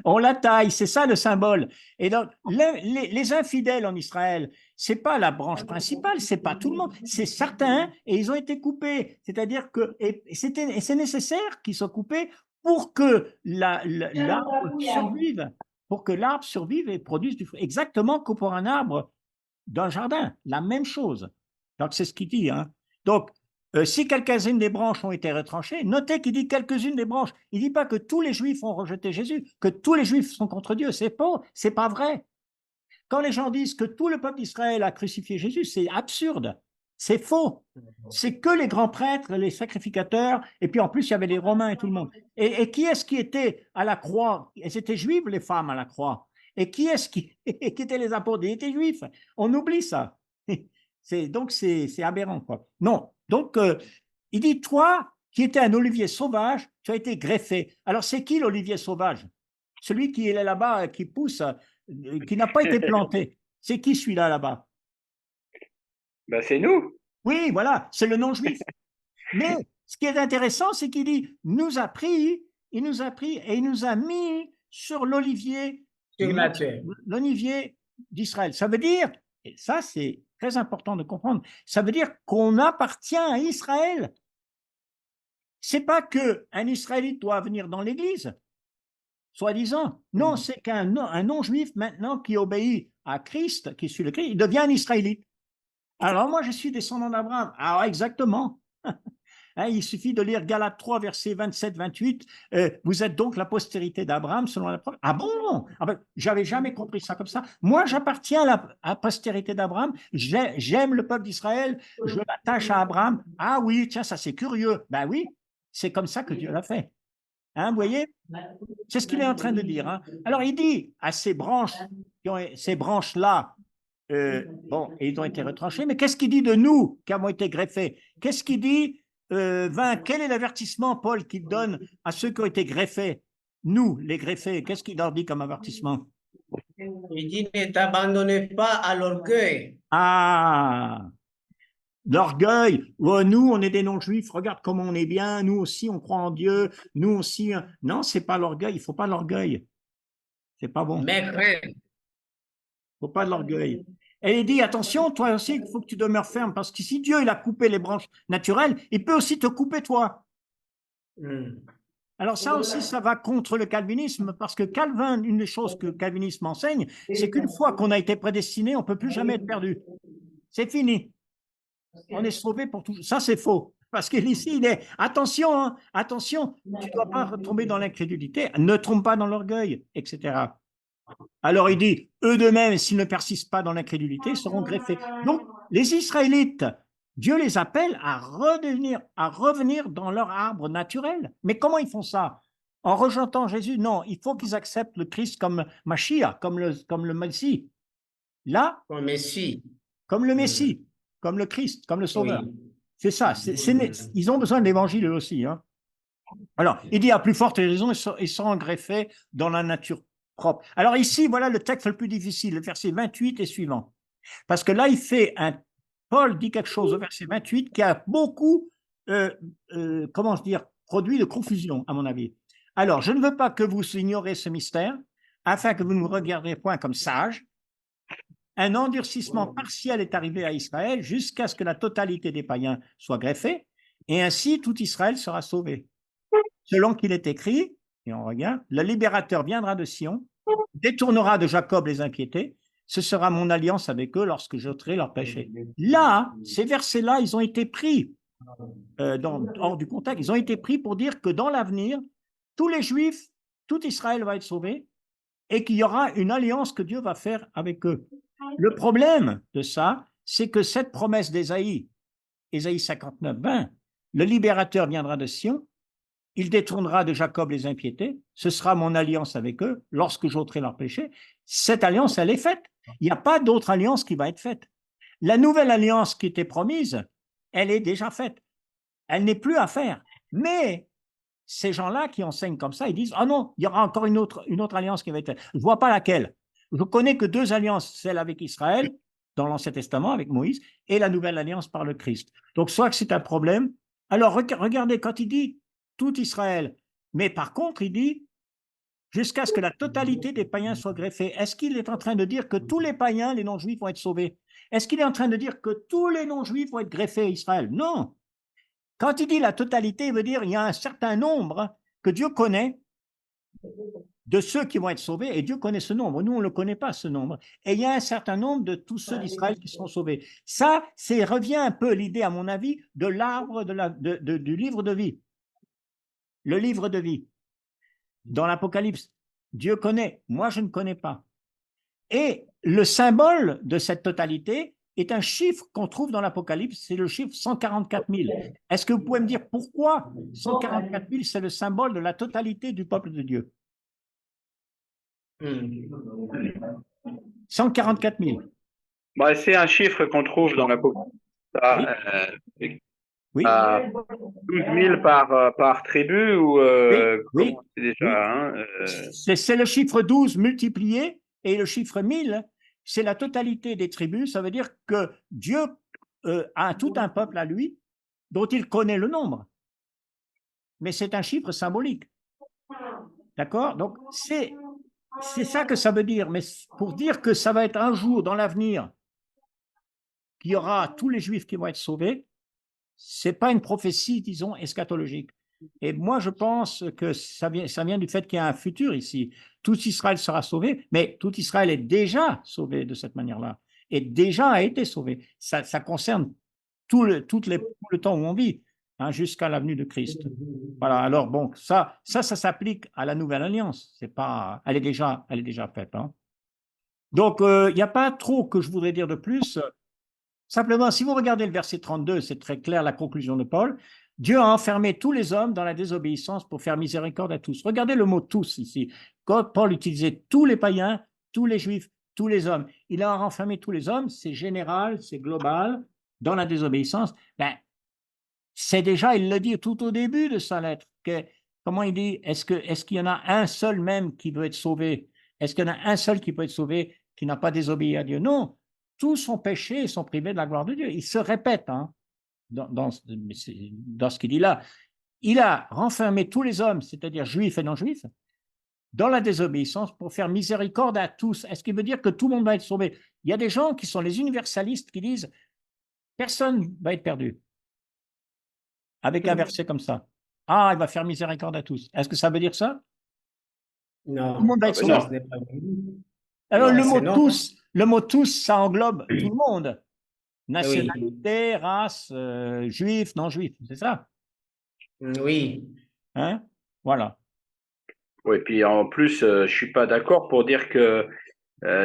[SPEAKER 1] On la taille, c'est ça le symbole. Et donc, les infidèles en Israël, c'est pas la branche principale, c'est pas tout le monde, c'est certains, et ils ont été coupés. C'est-à-dire que c'est nécessaire qu'ils soient coupés pour que l'arbre survive, et produise du fruit. Exactement comme pour un arbre d'un jardin, la même chose. Donc, c'est ce qu'il dit. Hein. Donc, si quelques-unes des branches ont été retranchées, notez qu'il dit quelques-unes des branches. Il ne dit pas que tous les Juifs ont rejeté Jésus, que tous les Juifs sont contre Dieu. C'est pas vrai. Quand les gens disent que tout le peuple d'Israël a crucifié Jésus, c'est absurde. C'est faux. C'est que les grands prêtres, les sacrificateurs, et puis en plus, il y avait les Romains et tout le monde. Et qui est-ce qui était à la croix? Elles étaient juives, les femmes à la croix. Et qui est-ce qui étaient les apôtres? Ils étaient juifs. On oublie ça. Donc, c'est aberrant, quoi. Non. Donc, il dit, toi, qui étais un olivier sauvage, tu as été greffé. Alors, c'est qui l'olivier sauvage? Celui qui est là-bas, qui pousse, qui n'a pas été planté. C'est qui celui-là, là-bas?
[SPEAKER 2] Ben, c'est nous.
[SPEAKER 1] Oui, voilà, c'est le non-juif. Mais ce qui est intéressant, c'est qu'il dit, il nous a pris et il nous a mis sur l'olivier, l'olivier d'Israël. Ça veut dire, et ça c'est très important de comprendre, ça veut dire qu'on appartient à Israël. C'est pas qu'un Israélite doit venir dans l'église, soi-disant. Non, c'est qu'un non-juif maintenant qui obéit à Christ, qui suit le Christ, il devient un Israélite. Alors moi, je suis descendant d'Abraham. Alors exactement. Hein, il suffit de lire Galates 3, versets 27-28. Vous êtes donc la postérité d'Abraham selon la preuve. Ah bon? Ah ben, j'avais jamais compris ça comme ça. Moi, j'appartiens à la postérité d'Abraham. J'aime le peuple d'Israël. Je m'attache à Abraham. Ah oui, tiens, ça c'est curieux. Ben oui, c'est comme ça que Dieu l'a fait. Hein, vous voyez? C'est ce qu'il est en train de dire. Hein. Alors, il dit à ces branches-là, Bon, et ils ont été retranchés, mais qu'est-ce qu'il dit de nous qui avons été greffés? Qu'est-ce qu'il dit, quel est l'avertissement, Paul, qu'il donne à ceux qui ont été greffés? Nous, les greffés, qu'est-ce qu'il leur dit comme avertissement?
[SPEAKER 3] Il dit, ne t'abandonnez pas à l'orgueil.
[SPEAKER 1] Ah, l'orgueil. Oh, nous, on est des non-juifs, regarde comment on est bien, nous aussi, on croit en Dieu, nous aussi. Non, c'est pas l'orgueil, il faut pas l'orgueil. C'est pas bon.
[SPEAKER 3] Mais crains.
[SPEAKER 1] Faut pas de l'orgueil. Et il dit, attention, toi aussi, il faut que tu demeures ferme, parce que si Dieu, il a coupé les branches naturelles, il peut aussi te couper toi. Alors ça aussi, ça va contre le calvinisme, parce que Calvin, une des choses que le calvinisme enseigne, c'est qu'une fois qu'on a été prédestiné, on ne peut plus jamais être perdu. C'est fini. On est sauvé pour tout. Ça, c'est faux. Parce qu'ici, il est, attention, hein, attention, tu ne dois pas retomber dans l'incrédulité, ne tombe pas dans l'orgueil, etc. Alors il dit, eux de même, s'ils ne persistent pas dans l'incrédulité, seront greffés. Donc, les Israélites, Dieu les appelle à revenir dans leur arbre naturel. Mais comment ils font ça? En rejetant Jésus? Non, il faut qu'ils acceptent le Christ comme Mashiach, comme le Messie. Là,
[SPEAKER 3] Comme Messie.
[SPEAKER 1] comme le Messie, comme le Christ, comme le Sauveur.
[SPEAKER 3] Oui.
[SPEAKER 1] C'est ça. Ils ont besoin de l'évangile eux aussi. Hein. Alors, il dit à plus forte raison, ils seront greffés dans la nature propre. Alors ici, voilà le texte le plus difficile, le verset 28 et suivant. Parce que là, Paul dit quelque chose au verset 28 qui a beaucoup, comment dire, produit de confusion, à mon avis. Alors, je ne veux pas que vous ignorez ce mystère, afin que vous ne me regardiez point comme sages. Un endurcissement partiel est arrivé à Israël jusqu'à ce que la totalité des païens soit greffée, et ainsi tout Israël sera sauvé. Selon qu'il est écrit, et on regarde, le libérateur viendra de Sion, détournera de Jacob les impiétés, ce sera mon alliance avec eux lorsque j'ôterai leurs péchés. Là, ces versets-là, ils ont été pris hors du contexte, ils ont été pris pour dire que dans l'avenir, tous les Juifs, tout Israël va être sauvé et qu'il y aura une alliance que Dieu va faire avec eux. Le problème de ça, c'est que cette promesse d'Ésaïe, Ésaïe 59, 20, le libérateur viendra de Sion, il détournera de Jacob les impiétés, ce sera mon alliance avec eux lorsque j'ôterai leurs péchés. Cette alliance, elle est faite. Il n'y a pas d'autre alliance qui va être faite. La nouvelle alliance qui était promise, elle est déjà faite. Elle n'est plus à faire. Mais ces gens-là qui enseignent comme ça, ils disent, ah non, il y aura encore une autre alliance qui va être faite. Je ne vois pas laquelle. Je connais que deux alliances, celle avec Israël, dans l'Ancien Testament, avec Moïse, et la nouvelle alliance par le Christ. Donc, soit que c'est un problème. Alors, regardez, quand il dit tout Israël, mais par contre, il dit jusqu'à ce que la totalité des païens soit greffée. Est-ce qu'il est en train de dire que tous les païens, les non-juifs, vont être sauvés? Est-ce qu'il est en train de dire que tous les non-juifs vont être greffés à Israël? Non. Quand il dit la totalité, il veut dire qu'il y a un certain nombre que Dieu connaît de ceux qui vont être sauvés, et Dieu connaît ce nombre. Nous, on ne le connaît pas, ce nombre. Et il y a un certain nombre de tous ceux d'Israël qui seront sauvés. Ça, revient un peu l'idée, à mon avis, de l'arbre du livre de vie. Le livre de vie. Dans l'Apocalypse, Dieu connaît, moi je ne connais pas. Et le symbole de cette totalité est un chiffre qu'on trouve dans l'Apocalypse, c'est le chiffre 144 000. Est-ce que vous pouvez me dire pourquoi 144 000, c'est le symbole de la totalité du peuple de Dieu? 144 000.
[SPEAKER 2] Bah, c'est un chiffre qu'on trouve dans l'Apocalypse.
[SPEAKER 1] Oui.
[SPEAKER 2] 12 000 par tribu ou
[SPEAKER 1] oui.
[SPEAKER 2] C'est déjà,
[SPEAKER 1] oui. C'est le chiffre 12 multiplié, et le chiffre 1000, c'est la totalité des tribus. Ça veut dire que Dieu a tout un peuple à lui dont il connaît le nombre. Mais c'est un chiffre symbolique. D'accord? Donc, c'est ça que ça veut dire. Mais pour dire que ça va être un jour dans l'avenir qu'il y aura tous les Juifs qui vont être sauvés, c'est pas une prophétie, disons, eschatologique. Et moi, je pense que ça vient du fait qu'il y a un futur ici. Tout Israël sera sauvé, mais tout Israël est déjà sauvé de cette manière-là, et déjà a été sauvé. Ça concerne tout le temps où on vit, hein, jusqu'à l'avenue de Christ. Voilà. Alors bon, ça s'applique à la nouvelle alliance. C'est pas, elle est déjà faite. Hein. Donc, il n'y a pas trop que je voudrais dire de plus. Simplement, si vous regardez le verset 32, c'est très clair la conclusion de Paul. Dieu a enfermé tous les hommes dans la désobéissance pour faire miséricorde à tous. Regardez le mot tous ici. Quand Paul utilisait tous les païens, tous les juifs, tous les hommes. Il a renfermé tous les hommes, c'est général, c'est global, dans la désobéissance. Ben, c'est déjà, il le dit tout au début de sa lettre, que, comment il dit, est-ce qu'il y en a un seul même qui veut être sauvé? Est-ce qu'il y en a un seul qui peut être sauvé, qui n'a pas désobéi à Dieu? Non, tous sont péchés et sont privés de la gloire de Dieu. Il se répète hein, dans ce qu'il dit là. Il a renfermé tous les hommes, c'est-à-dire juifs et non-juifs, dans la désobéissance pour faire miséricorde à tous. Est-ce qu'il veut dire que tout le monde va être sauvé? Il y a des gens qui sont les universalistes qui disent personne va être perdu. Avec un verset comme ça. Ah, il va faire miséricorde à tous. Est-ce que ça veut dire ça?
[SPEAKER 3] Non,
[SPEAKER 1] Tout le monde va être sauvé.
[SPEAKER 3] ce n'est pas vrai.
[SPEAKER 1] Alors,
[SPEAKER 3] Non,
[SPEAKER 1] le mot tous, ça englobe tout le monde.
[SPEAKER 3] Oui,
[SPEAKER 1] Nationalité, race, juif, non-juif, c'est ça?
[SPEAKER 3] oui.
[SPEAKER 1] Hein? Voilà.
[SPEAKER 2] Oui, puis en plus, je suis pas d'accord pour dire que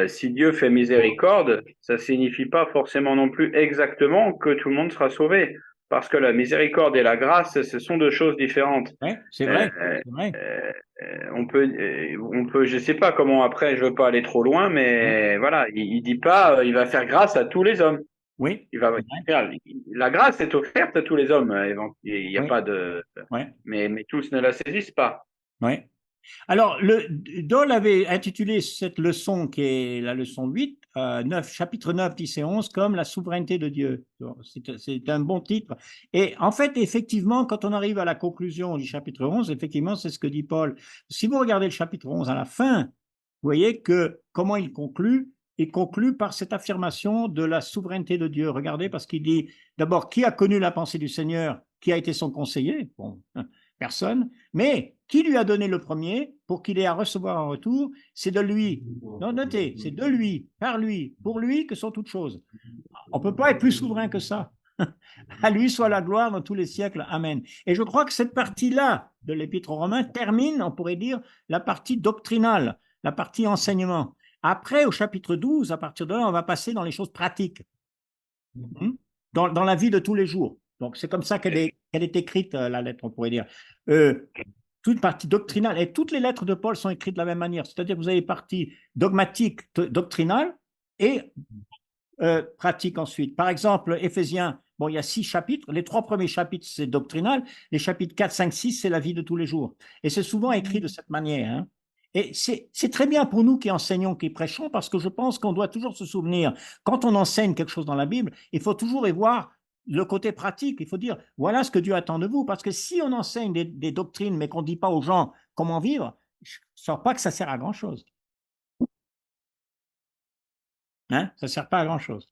[SPEAKER 2] si Dieu fait miséricorde, ça signifie pas forcément non plus exactement que tout le monde sera sauvé. Parce que la miséricorde et la grâce, ce sont deux choses différentes.
[SPEAKER 1] Oui, c'est vrai.
[SPEAKER 2] Euh,
[SPEAKER 1] C'est vrai.
[SPEAKER 2] on peut, je sais pas comment après, je veux pas aller trop loin, mais voilà, il dit pas, il va faire grâce à tous les hommes.
[SPEAKER 1] Oui,
[SPEAKER 2] Il va
[SPEAKER 1] c'est vrai.
[SPEAKER 2] faire, la grâce est offerte à tous les hommes. Il n'y a
[SPEAKER 1] Oui,
[SPEAKER 2] pas de,
[SPEAKER 1] oui,
[SPEAKER 2] mais tous ne la saisissent pas.
[SPEAKER 1] oui. Alors, Dole avait intitulé cette leçon, qui est la leçon 8, chapitre 9, 10 et 11, comme la souveraineté de Dieu. C'est un bon titre. Et en fait, effectivement, quand on arrive à la conclusion du chapitre 11, effectivement, c'est ce que dit Paul. Si vous regardez le chapitre 11 à la fin, vous voyez que comment il conclut par cette affirmation de la souveraineté de Dieu. Regardez, parce qu'il dit d'abord, qui a connu la pensée du Seigneur? Qui a été son conseiller? Bon, personne. Mais qui lui a donné le premier pour qu'il ait à recevoir en retour? C'est de lui. Non, notez, c'est de lui, par lui, pour lui que sont toutes choses. On ne peut pas être plus souverain que ça. À lui soit la gloire dans tous les siècles. Amen. Et je crois que cette partie-là de l'Épître aux Romains termine, on pourrait dire, la partie doctrinale, la partie enseignement. Après, au chapitre 12, à partir de là, on va passer dans les choses pratiques, dans la vie de tous les jours. Donc, c'est comme ça qu'elle est écrite, la lettre, on pourrait dire. Toute partie doctrinale, et toutes les lettres de Paul sont écrites de la même manière, c'est-à-dire que vous avez partie dogmatique, doctrinale, et pratique ensuite. Par exemple, Éphésiens, bon, il y a 6 chapitres, les 3 premiers chapitres, c'est doctrinal, les chapitres 4, 5, 6, c'est la vie de tous les jours. Et c'est souvent écrit de cette manière. Hein. Et c'est très bien pour nous qui enseignons, qui prêchons, parce que je pense qu'on doit toujours se souvenir, quand on enseigne quelque chose dans la Bible, il faut toujours y voir le côté pratique. Il faut dire, voilà ce que Dieu attend de vous, parce que si on enseigne des doctrines, mais qu'on ne dit pas aux gens comment vivre, je ne sens pas que ça sert à grand-chose. Hein? Ça ne sert pas à grand-chose.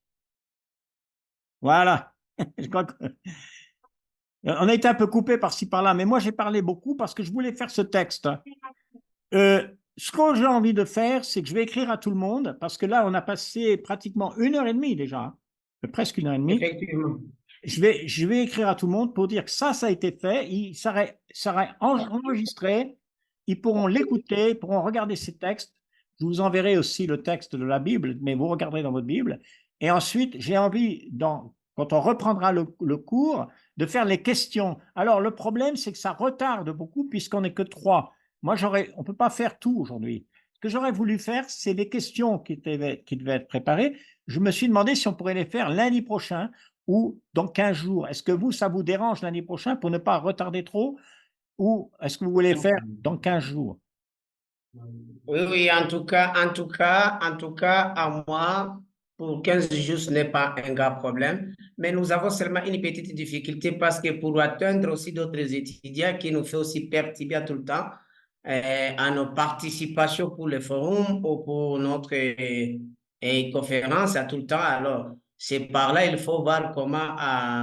[SPEAKER 1] Voilà. Je crois que... On a été un peu coupé par-ci par-là, mais moi j'ai parlé beaucoup parce que je voulais faire ce texte. Ce que j'ai envie de faire, c'est que je vais écrire à tout le monde, parce que là on a passé pratiquement 1 heure et demie déjà, presque 1 heure et demie.
[SPEAKER 3] Effectivement.
[SPEAKER 1] Je vais écrire à tout le monde pour dire que ça a été fait, ça sera enregistré, ils pourront l'écouter, ils pourront regarder ces textes. Je vous enverrai aussi le texte de la Bible, mais vous regarderez dans votre Bible. Et ensuite, j'ai envie, quand on reprendra le cours, de faire les questions. Alors, le problème, c'est que ça retarde beaucoup puisqu'on n'est que 3. Moi, on ne peut pas faire tout aujourd'hui. Ce que j'aurais voulu faire, c'est les questions qui devaient être préparées. Je me suis demandé si on pourrait les faire lundi prochain ou dans 15 jours. Est-ce que ça vous dérange lundi prochain pour ne pas retarder trop, ou est-ce que vous voulez faire dans 15 jours?
[SPEAKER 3] Oui, oui, en tout cas, à moi, pour 15 jours, ce n'est pas un grand problème. Mais nous avons seulement une petite difficulté parce que pour atteindre aussi d'autres étudiants qui nous fait aussi perturber tout le temps à nos participations pour le forum ou pour notre conférence à tout le temps. Alors, c'est par là, il faut voir comment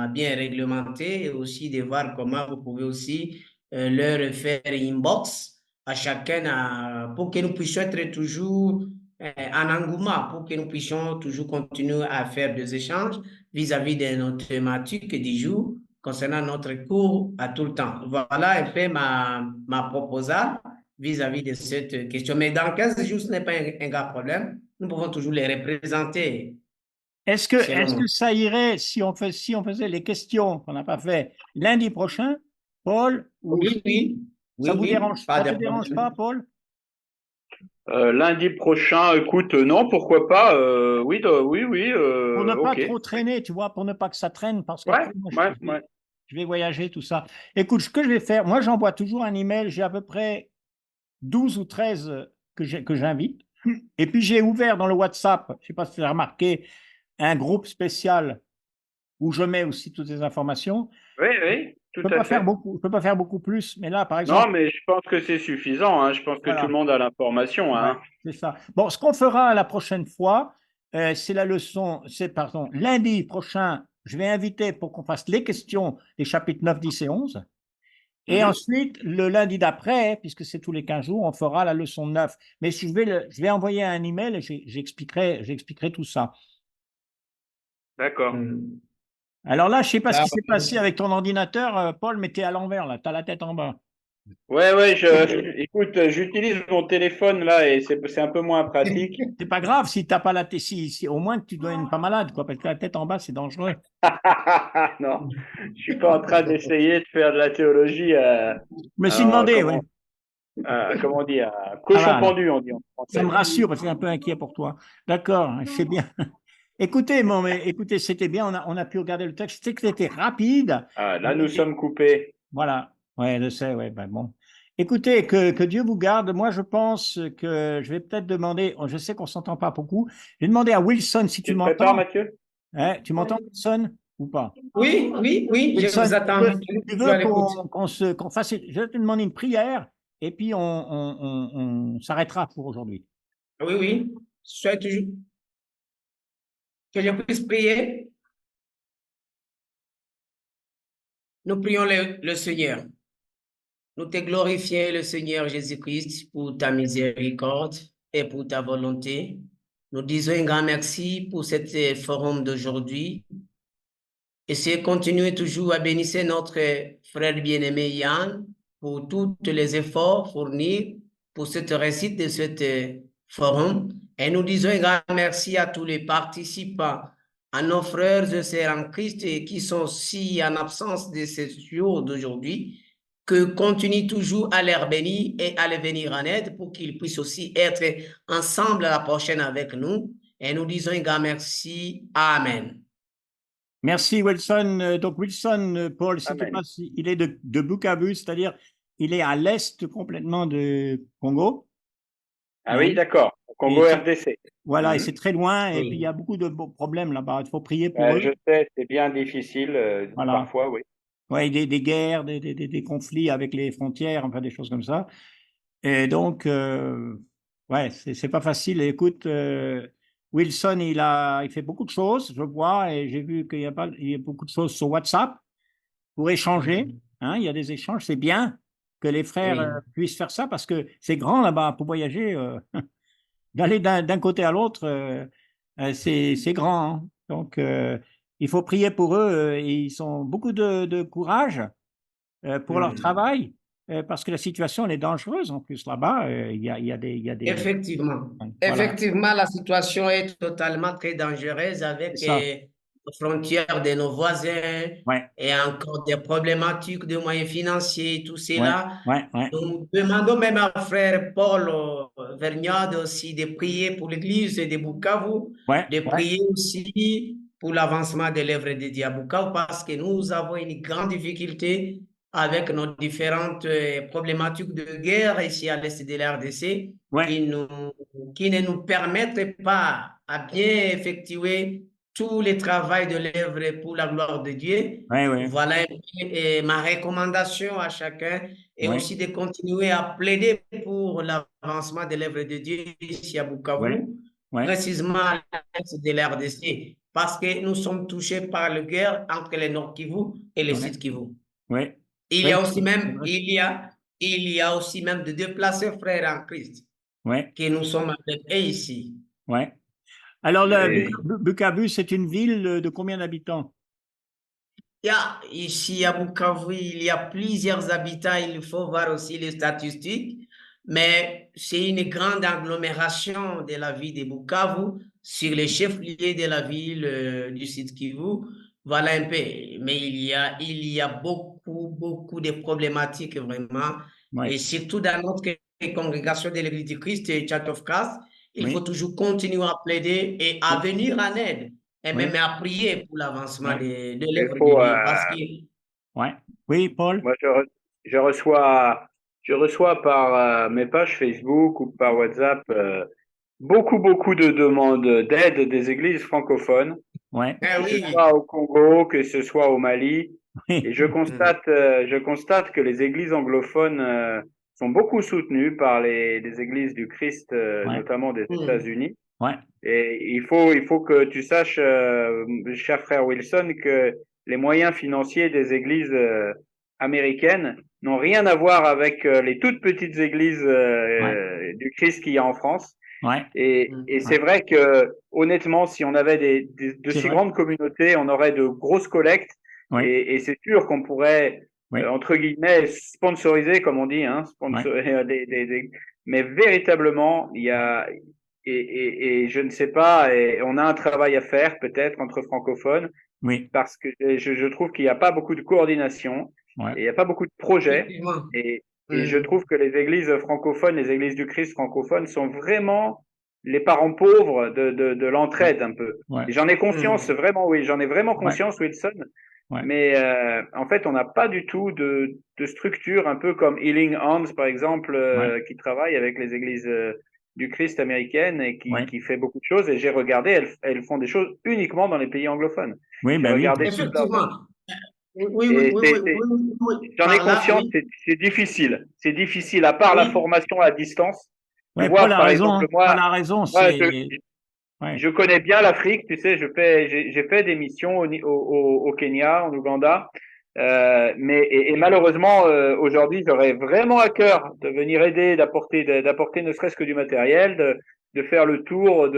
[SPEAKER 3] bien réglementer et aussi de voir comment vous pouvez aussi leur faire inbox à chacun pour que nous puissions être toujours en engouement, pour que nous puissions toujours continuer à faire des échanges vis-à-vis de nos thématiques du jour concernant notre cours à tout le temps. Voilà un peu ma proposal vis-à-vis de cette question. Mais dans 15 jours, ce n'est pas un grand problème. Nous pouvons toujours les représenter.
[SPEAKER 1] Est-ce que ça irait si on faisait les questions qu'on n'a pas fait lundi prochain, Paul?
[SPEAKER 3] Oui, oui.
[SPEAKER 1] Ça vous dérange?
[SPEAKER 3] Pas
[SPEAKER 1] Ça
[SPEAKER 3] de
[SPEAKER 1] te dérange
[SPEAKER 3] problème.
[SPEAKER 1] pas, Paul?
[SPEAKER 2] Lundi prochain, écoute, non, pourquoi pas. Oui, oui, oui,
[SPEAKER 1] Pour ne pas
[SPEAKER 2] ok.
[SPEAKER 1] trop traîner, tu vois, pour ne pas que ça traîne, parce
[SPEAKER 2] Ouais,
[SPEAKER 1] qu'après, moi,
[SPEAKER 2] ouais, ouais.
[SPEAKER 1] je vais voyager, tout ça. Écoute, ce que je vais faire, moi, j'envoie toujours un email, j'ai à peu près 12 ou 13 que j'invite. Et puis, j'ai ouvert dans le WhatsApp, je ne sais pas si tu as remarqué, un groupe spécial où je mets aussi toutes les informations.
[SPEAKER 2] Oui, oui, tout
[SPEAKER 1] Je peux
[SPEAKER 2] à
[SPEAKER 1] pas faire
[SPEAKER 2] fait.
[SPEAKER 1] beaucoup, je peux pas faire beaucoup plus, mais là, par
[SPEAKER 2] Non,
[SPEAKER 1] exemple,
[SPEAKER 2] mais je pense que c'est suffisant, hein. Je pense que tout le
[SPEAKER 1] voilà,
[SPEAKER 2] monde a l'information,
[SPEAKER 1] ouais,
[SPEAKER 2] hein.
[SPEAKER 1] c'est ça. Bon, ce qu'on fera la prochaine fois, c'est la leçon, c'est, pardon, lundi prochain, je vais inviter pour qu'on fasse les questions des chapitres 9, 10 et 11. Et
[SPEAKER 2] Mhm.
[SPEAKER 1] ensuite, le lundi d'après, puisque c'est tous les 15 jours, on fera la leçon 9. Mais je vais envoyer un email et j'expliquerai tout ça.
[SPEAKER 2] D'accord.
[SPEAKER 3] Hmm.
[SPEAKER 1] Alors là, je ne sais pas ce
[SPEAKER 3] Ça
[SPEAKER 1] qui s'est passé avec ton ordinateur, Paul, mais tu es à l'envers, là, tu as la tête en bas.
[SPEAKER 2] Ouais, ouais, écoute, j'utilise mon téléphone là et c'est un peu moins pratique.
[SPEAKER 1] C'est pas grave si t'as pas la tête, au moins que tu dois être pas malade, quoi, parce que la tête en bas, c'est dangereux.
[SPEAKER 2] Non, je suis pas en train d'essayer de faire de la théologie,
[SPEAKER 1] Je me suis demandé, oui.
[SPEAKER 2] comment on dit,
[SPEAKER 1] Ça
[SPEAKER 2] cochon
[SPEAKER 1] va, alors.
[SPEAKER 2] pendu, on dit en
[SPEAKER 1] Ça me
[SPEAKER 2] français.
[SPEAKER 1] rassure parce que je suis un peu inquiet pour toi. D'accord, c'est bien. Écoutez, bon, mais écoutez, c'était bien, on a pu regarder le texte. C'était que c'était rapide.
[SPEAKER 2] Ah, là, nous
[SPEAKER 1] Mais
[SPEAKER 2] sommes coupés.
[SPEAKER 1] voilà, ouais, je sais, ouais, ben bon. Écoutez, que Dieu vous garde. Moi, je pense que je vais peut-être demander, je sais qu'on s'entend pas beaucoup, je vais demander à Wilson si tu
[SPEAKER 2] Tu te prépares,
[SPEAKER 1] m'entends.
[SPEAKER 2] Mathieu?
[SPEAKER 1] Hein, tu m'entends, Wilson, ou pas?
[SPEAKER 3] Oui, oui, oui, je
[SPEAKER 1] Wilson,
[SPEAKER 3] vous attends. Je
[SPEAKER 1] tu
[SPEAKER 3] suis à
[SPEAKER 1] veux
[SPEAKER 3] l'écoute.
[SPEAKER 1] qu'on fasse, je vais te demander une prière et puis on s'arrêtera pour aujourd'hui.
[SPEAKER 3] Oui, oui. Soyez toujours. Que je puisse prier. Nous prions le Seigneur. Nous te glorifions, le Seigneur Jésus-Christ, pour ta miséricorde et pour ta volonté. Nous disons un grand merci pour cet forum d'aujourd'hui. Et c'est continuer toujours à bénir notre frère bien-aimé Yann pour tous les efforts fournis pour cette réussite de ce forum. Et nous disons un grand merci à tous les participants, à nos frères et sœurs en Christ et qui sont si en absence de ce jour d'aujourd'hui, que continue toujours à les bénir et à les venir en aide pour qu'ils puissent aussi être ensemble à la prochaine avec nous. Et nous disons un grand merci. Amen.
[SPEAKER 1] Merci Wilson. Donc Wilson, Paul, si tu
[SPEAKER 2] Amen.
[SPEAKER 1] passes, il est de Bukavu, c'est-à-dire il est à l'est complètement de Congo.
[SPEAKER 2] Ah
[SPEAKER 1] Hein,
[SPEAKER 2] oui, d'accord.
[SPEAKER 1] et
[SPEAKER 2] Congo RDC.
[SPEAKER 1] voilà, et
[SPEAKER 2] Mhm.
[SPEAKER 1] c'est très loin et puis il y
[SPEAKER 3] Oui.
[SPEAKER 1] a beaucoup de problèmes là-bas. Il faut prier pour eux.
[SPEAKER 2] Je sais, c'est bien difficile,
[SPEAKER 1] Voilà.
[SPEAKER 2] parfois, oui.
[SPEAKER 1] Ouais, des guerres, des conflits avec les frontières, enfin des choses comme ça. Et donc, ouais, c'est pas facile. Et écoute, Wilson, il fait beaucoup de choses, je vois, et j'ai vu il y a beaucoup de choses sur WhatsApp pour échanger.
[SPEAKER 3] Mhm.
[SPEAKER 1] Hein, il y a des échanges. C'est bien que les frères
[SPEAKER 3] Oui.
[SPEAKER 1] puissent faire ça parce que c'est grand là-bas pour voyager. D'aller d'un côté à l'autre, c'est grand. Hein. Donc, il faut prier pour eux. Ils ont beaucoup de courage pour leur
[SPEAKER 3] Mhm.
[SPEAKER 1] travail, parce que la situation elle est dangereuse en plus là-bas. Il y a des.
[SPEAKER 3] Effectivement.
[SPEAKER 1] Voilà,
[SPEAKER 3] Effectivement, la situation est totalement très dangereuse
[SPEAKER 1] c'est
[SPEAKER 3] avec
[SPEAKER 1] ça.
[SPEAKER 3] les frontières de nos voisins
[SPEAKER 1] Ouais,
[SPEAKER 3] et encore des problématiques de moyens financiers, tout
[SPEAKER 1] ouais,
[SPEAKER 3] cela.
[SPEAKER 1] ouais, ouais,
[SPEAKER 3] Nous demandons même à frère Paul Vergnade aussi de prier pour l'église de Bukavu,
[SPEAKER 1] ouais,
[SPEAKER 3] de
[SPEAKER 1] ouais,
[SPEAKER 3] prier aussi pour l'avancement de l'œuvre de Dieu à Bukavu parce que nous avons une grande difficulté avec nos différentes problématiques de guerre ici à l'est de la RDC
[SPEAKER 1] ouais,
[SPEAKER 3] qui ne nous permettent pas à bien effectuer tout le travail de l'œuvre pour la gloire de Dieu.
[SPEAKER 1] ouais, ouais,
[SPEAKER 3] Voilà un peu, ma recommandation à chacun et
[SPEAKER 1] ouais,
[SPEAKER 3] aussi de continuer à plaider pour l'avancement de l'œuvre de Dieu ici à
[SPEAKER 1] ouais,
[SPEAKER 3] Bukavu,
[SPEAKER 1] ouais,
[SPEAKER 3] précisément à l'est de la RDC, parce que nous sommes touchés par la guerre entre le Nord Kivu et le
[SPEAKER 1] ouais,
[SPEAKER 3] Sud Kivu.
[SPEAKER 1] ouais,
[SPEAKER 3] Il y
[SPEAKER 1] ouais,
[SPEAKER 3] a aussi
[SPEAKER 1] c'est
[SPEAKER 3] même,
[SPEAKER 1] vrai.
[SPEAKER 3] il y a aussi même de déplacés frères en Christ
[SPEAKER 1] Ouais,
[SPEAKER 3] que nous sommes avec eux ici.
[SPEAKER 1] ouais. Alors,
[SPEAKER 2] Et
[SPEAKER 1] Bukavu, c'est une ville de combien d'habitants?
[SPEAKER 3] Il y a, ici à Bukavu, il y a plusieurs habitants, il faut voir aussi les statistiques, mais c'est une grande agglomération de la ville de Bukavu sur les chefs-lieux de la ville du Sud Kivu. Voilà un peu. Mais il y a beaucoup, beaucoup de problématiques vraiment, et
[SPEAKER 1] Ouais,
[SPEAKER 3] surtout dans notre congrégations de l'Église du Christ et Church of Christ, il
[SPEAKER 1] Oui.
[SPEAKER 3] faut toujours continuer à plaider et à
[SPEAKER 1] Oui.
[SPEAKER 3] venir en aide et
[SPEAKER 1] Oui.
[SPEAKER 3] même à prier pour l'avancement
[SPEAKER 1] Oui.
[SPEAKER 3] de
[SPEAKER 2] Il
[SPEAKER 3] l'œuvre
[SPEAKER 2] faut,
[SPEAKER 3] de Dieu. Parce que
[SPEAKER 1] Ouais. Oui, Paul?
[SPEAKER 2] moi, je reçois par mes pages Facebook ou par WhatsApp beaucoup de demandes d'aide des églises francophones,
[SPEAKER 1] Ouais.
[SPEAKER 3] eh
[SPEAKER 2] que ce
[SPEAKER 3] oui,
[SPEAKER 2] soit au Congo, que ce soit au Mali. Et
[SPEAKER 1] Oui.
[SPEAKER 2] je constate que les églises anglophones sont beaucoup soutenues par les églises du Christ,
[SPEAKER 1] Ouais.
[SPEAKER 2] notamment des États-Unis.
[SPEAKER 1] Ouais.
[SPEAKER 2] Et il faut que tu saches, cher frère Wilson, que les moyens financiers des églises américaines n'ont rien à voir avec les toutes petites églises
[SPEAKER 1] Ouais.
[SPEAKER 2] du Christ qu'il y a en France.
[SPEAKER 1] Ouais.
[SPEAKER 2] Et c'est
[SPEAKER 1] Ouais.
[SPEAKER 2] vrai que, honnêtement, si on avait de
[SPEAKER 1] C'est
[SPEAKER 2] si
[SPEAKER 1] vrai.
[SPEAKER 2] grandes communautés, on aurait de grosses collectes.
[SPEAKER 1] Oui.
[SPEAKER 2] Et c'est sûr qu'on pourrait,
[SPEAKER 1] Oui.
[SPEAKER 2] entre guillemets, sponsoriser, comme on dit, hein,
[SPEAKER 1] Ouais.
[SPEAKER 2] mais véritablement, il y a, et je ne sais pas, et on a un travail à faire peut-être entre francophones,
[SPEAKER 1] Oui.
[SPEAKER 2] parce que je trouve qu'il n'y a pas beaucoup de coordination
[SPEAKER 1] Ouais.
[SPEAKER 2] et il n'y a pas beaucoup de projets.
[SPEAKER 3] effectivement.
[SPEAKER 2] Et je trouve que les églises francophones, les églises du Christ francophones sont vraiment les parents pauvres de
[SPEAKER 1] Ouais.
[SPEAKER 2] l'entraide un peu.
[SPEAKER 1] Ouais.
[SPEAKER 2] Et j'en ai conscience, vraiment, oui, j'en ai vraiment
[SPEAKER 1] Ouais.
[SPEAKER 2] conscience, Wilson.
[SPEAKER 1] Ouais.
[SPEAKER 2] Mais en fait, on n'a pas du tout de structure, un peu comme Healing Hands, par exemple,
[SPEAKER 1] Ouais.
[SPEAKER 2] qui travaille avec les églises du Christ américaines et
[SPEAKER 1] Ouais.
[SPEAKER 2] qui fait beaucoup de choses. Et j'ai regardé, elles font des choses uniquement dans les pays anglophones.
[SPEAKER 1] Oui,
[SPEAKER 2] J'ai
[SPEAKER 1] ben oui,
[SPEAKER 2] regardé
[SPEAKER 1] bien sûr.
[SPEAKER 2] toute leur
[SPEAKER 3] Effectivement. Oui, oui, oui,
[SPEAKER 2] et
[SPEAKER 3] oui, oui, oui, oui, oui.
[SPEAKER 2] j'en ai
[SPEAKER 3] Par là,
[SPEAKER 2] conscience,
[SPEAKER 3] oui,
[SPEAKER 2] c'est difficile. C'est difficile, à part la
[SPEAKER 3] oui,
[SPEAKER 2] formation à distance. Tu
[SPEAKER 1] Ouais, Paul
[SPEAKER 2] vois,
[SPEAKER 1] a
[SPEAKER 2] par
[SPEAKER 1] raison,
[SPEAKER 2] exemple,
[SPEAKER 1] hein. Paul a raison,
[SPEAKER 2] moi,
[SPEAKER 1] c'est, ouais.
[SPEAKER 2] je connais bien l'Afrique, tu sais, j'ai fait des missions au Kenya, en Ouganda, et malheureusement, aujourd'hui, j'aurais vraiment à cœur de venir aider, d'apporter ne serait-ce que du matériel, de faire le tour,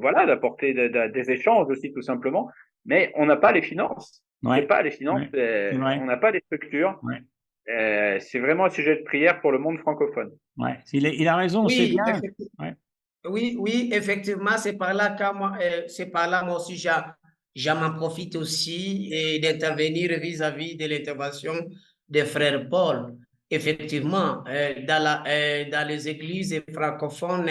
[SPEAKER 2] voilà, d'apporter des échanges aussi, tout simplement. Mais on n'a pas les finances. J'ai
[SPEAKER 1] Ouais.
[SPEAKER 2] pas les finances,
[SPEAKER 1] Ouais. C'est vrai.
[SPEAKER 2] on n'a pas les structures.
[SPEAKER 1] Ouais.
[SPEAKER 2] C'est vraiment un sujet de prière pour le monde francophone.
[SPEAKER 1] Ouais. Il a raison, c'est
[SPEAKER 3] oui,
[SPEAKER 1] bien. Ouais.
[SPEAKER 3] oui, oui, effectivement, c'est par là que moi, c'est par là moi aussi, j'en profite aussi et d'intervenir vis-à-vis de l'intervention des frères Paul. Effectivement, dans les églises francophones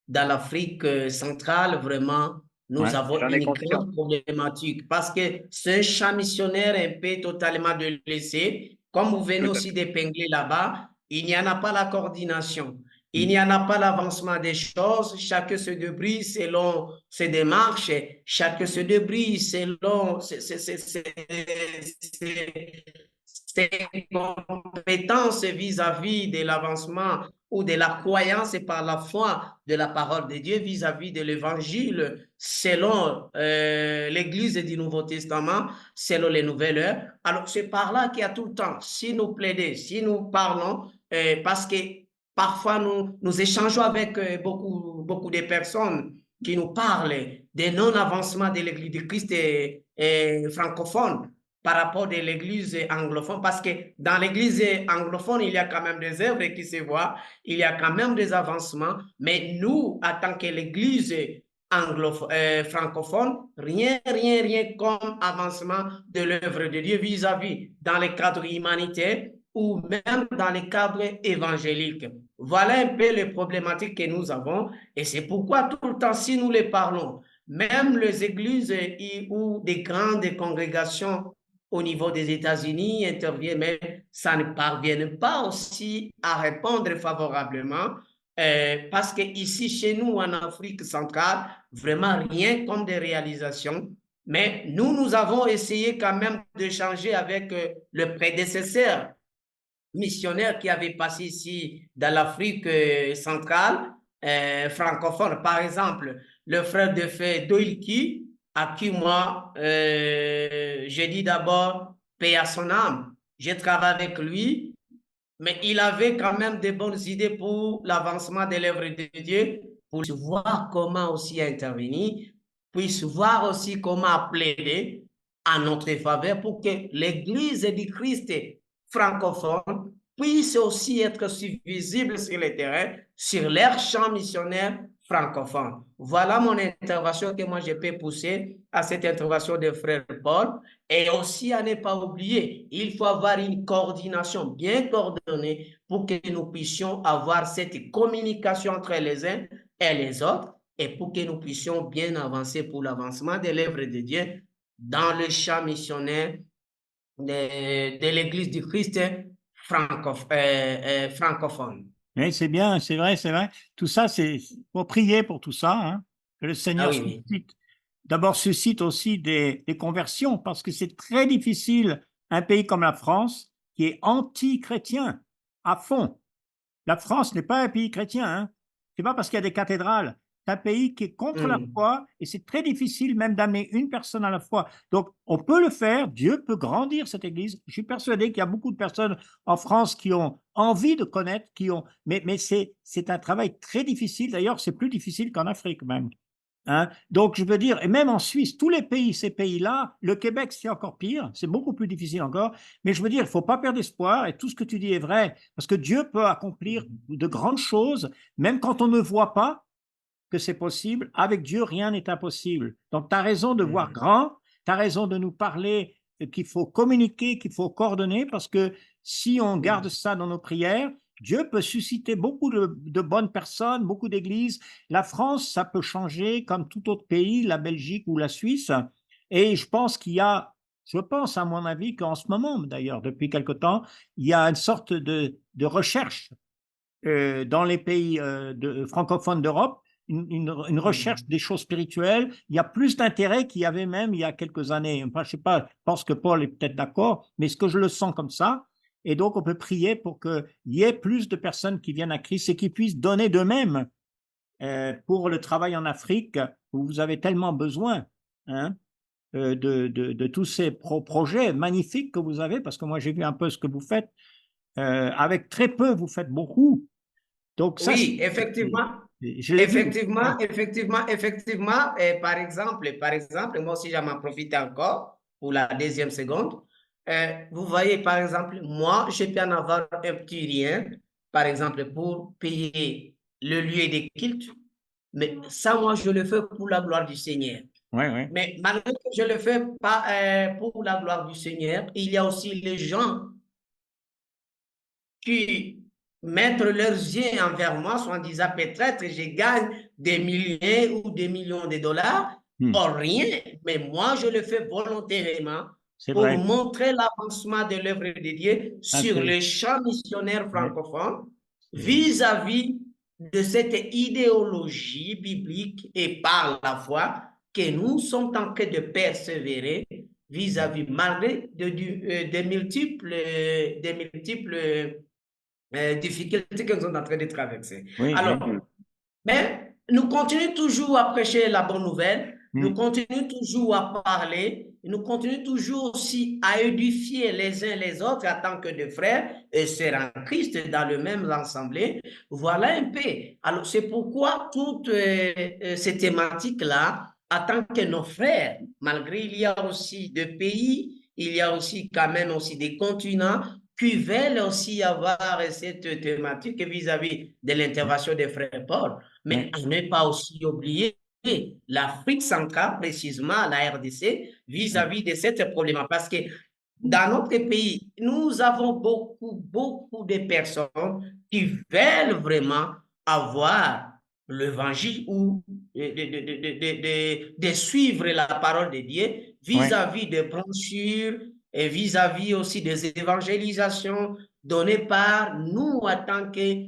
[SPEAKER 3] dans l'Afrique centrale, vraiment, nous
[SPEAKER 1] Ouais.
[SPEAKER 3] avons
[SPEAKER 2] J'en ai
[SPEAKER 3] une
[SPEAKER 2] conscience.
[SPEAKER 3] grande problématique parce que c'est un champ missionnaire un peu totalement délaissé. Comme vous venez
[SPEAKER 2] Tout à
[SPEAKER 3] aussi
[SPEAKER 2] fait.
[SPEAKER 3] d'épingler là-bas, il n'y en a pas la coordination. Il
[SPEAKER 1] Mm.
[SPEAKER 3] n'y en a pas l'avancement des choses, chacun se débrouille selon ses démarches, chacun se débrouille selon ses compétences vis-à-vis de l'avancement ou de la croyance par la foi de la parole de Dieu vis-à-vis de l'évangile selon l'Église du Nouveau Testament, selon les nouvelles heures. Alors c'est par là qu'il y a tout le temps, si nous plaidons, si nous parlons, parce que parfois, nous échangeons avec beaucoup de personnes qui nous parlent des non-avancements de l'Église du Christ francophone par rapport à l'Église anglophone, parce que dans l'Église anglophone, il y a quand même des œuvres qui se voient, il y a quand même des avancements, mais nous, en tant que l'Église francophone, rien comme avancement de l'œuvre de Dieu vis-à-vis dans les cadres humanitaires ou même dans les cadres évangéliques. Voilà un peu les problématiques que nous avons et c'est pourquoi tout le temps, si nous les parlons, même les églises ou des grandes congrégations au niveau des États-Unis interviennent, mais ça ne parvient pas aussi à répondre favorablement parce que ici, chez nous, en Afrique centrale, vraiment rien comme des réalisations. Mais nous avons essayé quand même de changer avec le prédécesseur missionnaire qui avait passé ici dans l'Afrique centrale, francophone. Par exemple, le frère de fait Doilki, à qui moi, j'ai dit d'abord, paix à son âme. J'ai travaillé avec lui, mais il avait quand même de bonnes idées pour l'avancement de l'œuvre de Dieu, pour voir comment aussi intervenir, puisse voir aussi comment plaider en notre faveur pour que l'Église du Christ francophone puisse aussi être visible sur le terrain, sur leur champ missionnaire, francophones. Voilà mon intervention que moi je peux pousser à cette intervention de frère Paul. Et aussi à ne pas oublier, il faut avoir une coordination bien coordonnée pour que nous puissions avoir cette communication entre les uns et les autres et pour que nous puissions bien avancer pour l'avancement de l'œuvre de Dieu dans le champ missionnaire de l'Église du Christ francophone.
[SPEAKER 1] Oui, c'est bien, c'est vrai, c'est vrai. Tout ça, c'est faut prier pour tout ça, hein, que le
[SPEAKER 3] Ah
[SPEAKER 1] Seigneur
[SPEAKER 3] oui, oui.
[SPEAKER 1] suscite. D'abord, suscite aussi des conversions, parce que c'est très difficile, un pays comme la France, qui est anti-chrétien à fond. La France n'est pas un pays chrétien, hein. C'est pas parce qu'il y a des cathédrales. C'est un pays qui est contre la foi et c'est très difficile même d'amener une personne à la foi. Donc, on peut le faire. Dieu peut grandir cette église. Je suis persuadé qu'il y a beaucoup de personnes en France qui ont envie de connaître, mais c'est un travail très difficile. D'ailleurs, c'est plus difficile qu'en Afrique même. Hein. Donc, je veux dire, et même en Suisse, tous les pays, ces pays-là, le Québec, c'est encore pire, c'est beaucoup plus difficile encore, mais je veux dire, il ne faut pas perdre espoir, et tout ce que tu dis est vrai, parce que Dieu peut accomplir de grandes choses, même quand on ne voit pas que c'est possible, avec Dieu, rien n'est impossible. Donc, tu as raison de voir grand, tu as raison de nous parler qu'il faut communiquer, qu'il faut coordonner, parce que si on garde ça dans nos prières, Dieu peut susciter beaucoup de bonnes personnes, beaucoup d'églises. La France, ça peut changer comme tout autre pays, la Belgique ou la Suisse. Et je pense à mon avis, qu'en ce moment, d'ailleurs, depuis quelque temps, il y a une sorte de recherche dans les pays francophones d'Europe, une recherche des choses spirituelles. Il y a plus d'intérêt qu'il y avait même il y a quelques années. Enfin, je sais pas, je pense que Paul est peut-être d'accord, mais ce que je le sens comme ça. Et donc, on peut prier pour qu'il y ait plus de personnes qui viennent à Christ et qui puissent donner d'eux-mêmes pour le travail en Afrique, où vous avez tellement besoin, hein, de tous ces projets magnifiques que vous avez, parce que moi, j'ai vu un peu ce que vous faites. Avec très peu, vous faites beaucoup. Donc, ça,
[SPEAKER 3] Oui, effectivement.
[SPEAKER 1] je l'ai vu.
[SPEAKER 3] Effectivement. Et par exemple, moi aussi, j'en profite encore pour la deuxième seconde. Vous voyez, par exemple, moi, je peux en avoir un petit rien, par exemple, pour payer le lieu de culte, mais ça, moi, je le fais pour la gloire du Seigneur.
[SPEAKER 1] Oui, oui.
[SPEAKER 3] Mais malgré que je le fais pas pour la gloire du Seigneur, il y a aussi les gens qui mettent leurs yeux envers moi, soit en disant peut-être je gagne des milliers ou des millions de dollars, or rien, mais moi je le fais volontairement pour
[SPEAKER 1] vrai.
[SPEAKER 3] montrer l'avancement de l'œuvre de Dieu sur le champ missionnaire francophone vis-à-vis de cette idéologie biblique et par la foi que nous sommes en train de persévérer vis-à-vis malgré des multiples difficultés que nous sommes en train de traverser.
[SPEAKER 1] Oui,
[SPEAKER 3] alors,
[SPEAKER 1] oui.
[SPEAKER 3] mais nous continuons toujours à prêcher la bonne nouvelle, nous continuons toujours à parler, nous continuons toujours aussi à édifier les uns les autres en tant que de frères et sœurs en Christ dans le même assemblée. Voilà un peu. Alors, c'est pourquoi toutes ces thématiques-là, en tant que nos frères, malgré il y a aussi des pays, il y a aussi quand même aussi des continents qui veulent aussi avoir cette thématique vis-à-vis de l'intervention des frères Paul. Mais à ne pas aussi oublier l'Afrique centrale, précisément la RDC, vis-à-vis de cette problématique. Parce que dans notre pays, nous avons beaucoup de personnes qui veulent vraiment avoir l'évangile ou de suivre la parole de Dieu vis-à-vis des brochures et vis-à-vis aussi des évangélisations données par nous en tant que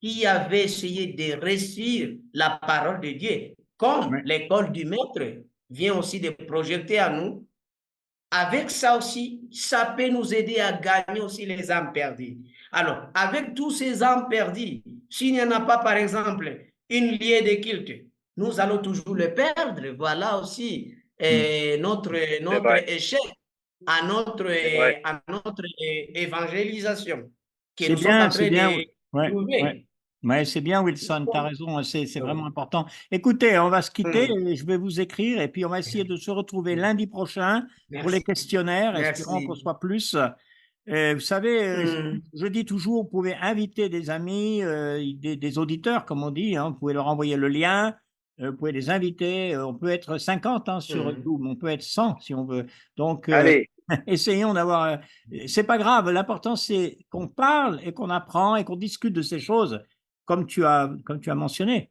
[SPEAKER 3] qui avait essayé de réussir la parole de Dieu, comme l'école du maître vient aussi de projeter à nous. Avec ça aussi, ça peut nous aider à gagner aussi les âmes perdues. Alors, avec tous ces âmes perdues, s'il n'y en a pas, par exemple, une liée de culte, nous allons toujours le perdre. Voilà aussi notre échec à notre évangélisation que
[SPEAKER 1] C'est
[SPEAKER 3] nous sommes
[SPEAKER 1] bien,
[SPEAKER 3] en
[SPEAKER 1] c'est
[SPEAKER 3] train
[SPEAKER 1] bien.
[SPEAKER 3] de
[SPEAKER 1] Ouais, ouais.
[SPEAKER 3] trouver.
[SPEAKER 1] Ouais, c'est bien, Wilson, tu as raison, c'est vraiment important. Écoutez, on va se quitter, et je vais vous écrire et puis on va essayer de se retrouver lundi prochain pour les
[SPEAKER 3] Merci.
[SPEAKER 1] questionnaires, espérons qu'on
[SPEAKER 3] Merci.
[SPEAKER 1] soit plus. Vous savez,
[SPEAKER 3] Mm.
[SPEAKER 1] je dis toujours, vous pouvez inviter des amis, des auditeurs, comme on dit, hein, vous pouvez leur envoyer le lien, vous pouvez les inviter, on peut être 50 hein, sur
[SPEAKER 3] Mm.
[SPEAKER 1] Zoom, on peut être 100 si on veut. Donc,
[SPEAKER 2] Allez,
[SPEAKER 1] essayons d'avoir. C'est pas grave, l'important c'est qu'on parle et qu'on apprend et qu'on discute de ces choses, comme tu as mentionné.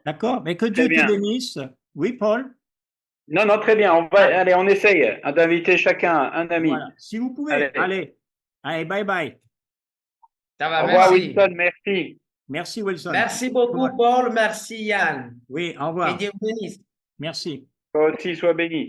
[SPEAKER 1] D'accord? Mais que
[SPEAKER 2] très
[SPEAKER 1] Dieu te
[SPEAKER 2] bien.
[SPEAKER 1] bénisse. Oui, Paul?
[SPEAKER 2] Non, non, très bien.
[SPEAKER 1] Ah,
[SPEAKER 2] Allez, on essaye d'inviter chacun un ami.
[SPEAKER 1] voilà. Si vous pouvez,
[SPEAKER 2] Allez.
[SPEAKER 1] allez. Allez, bye bye.
[SPEAKER 3] Ça
[SPEAKER 2] Au
[SPEAKER 3] va,
[SPEAKER 2] revoir,
[SPEAKER 3] merci.
[SPEAKER 2] Wilson. Merci.
[SPEAKER 1] Merci, Wilson.
[SPEAKER 3] Merci beaucoup, Paul. Merci, Yann.
[SPEAKER 1] Oui, au
[SPEAKER 3] Que
[SPEAKER 1] revoir.
[SPEAKER 3] Dieu vous bénisse.
[SPEAKER 1] Merci.
[SPEAKER 2] Toi aussi, sois béni.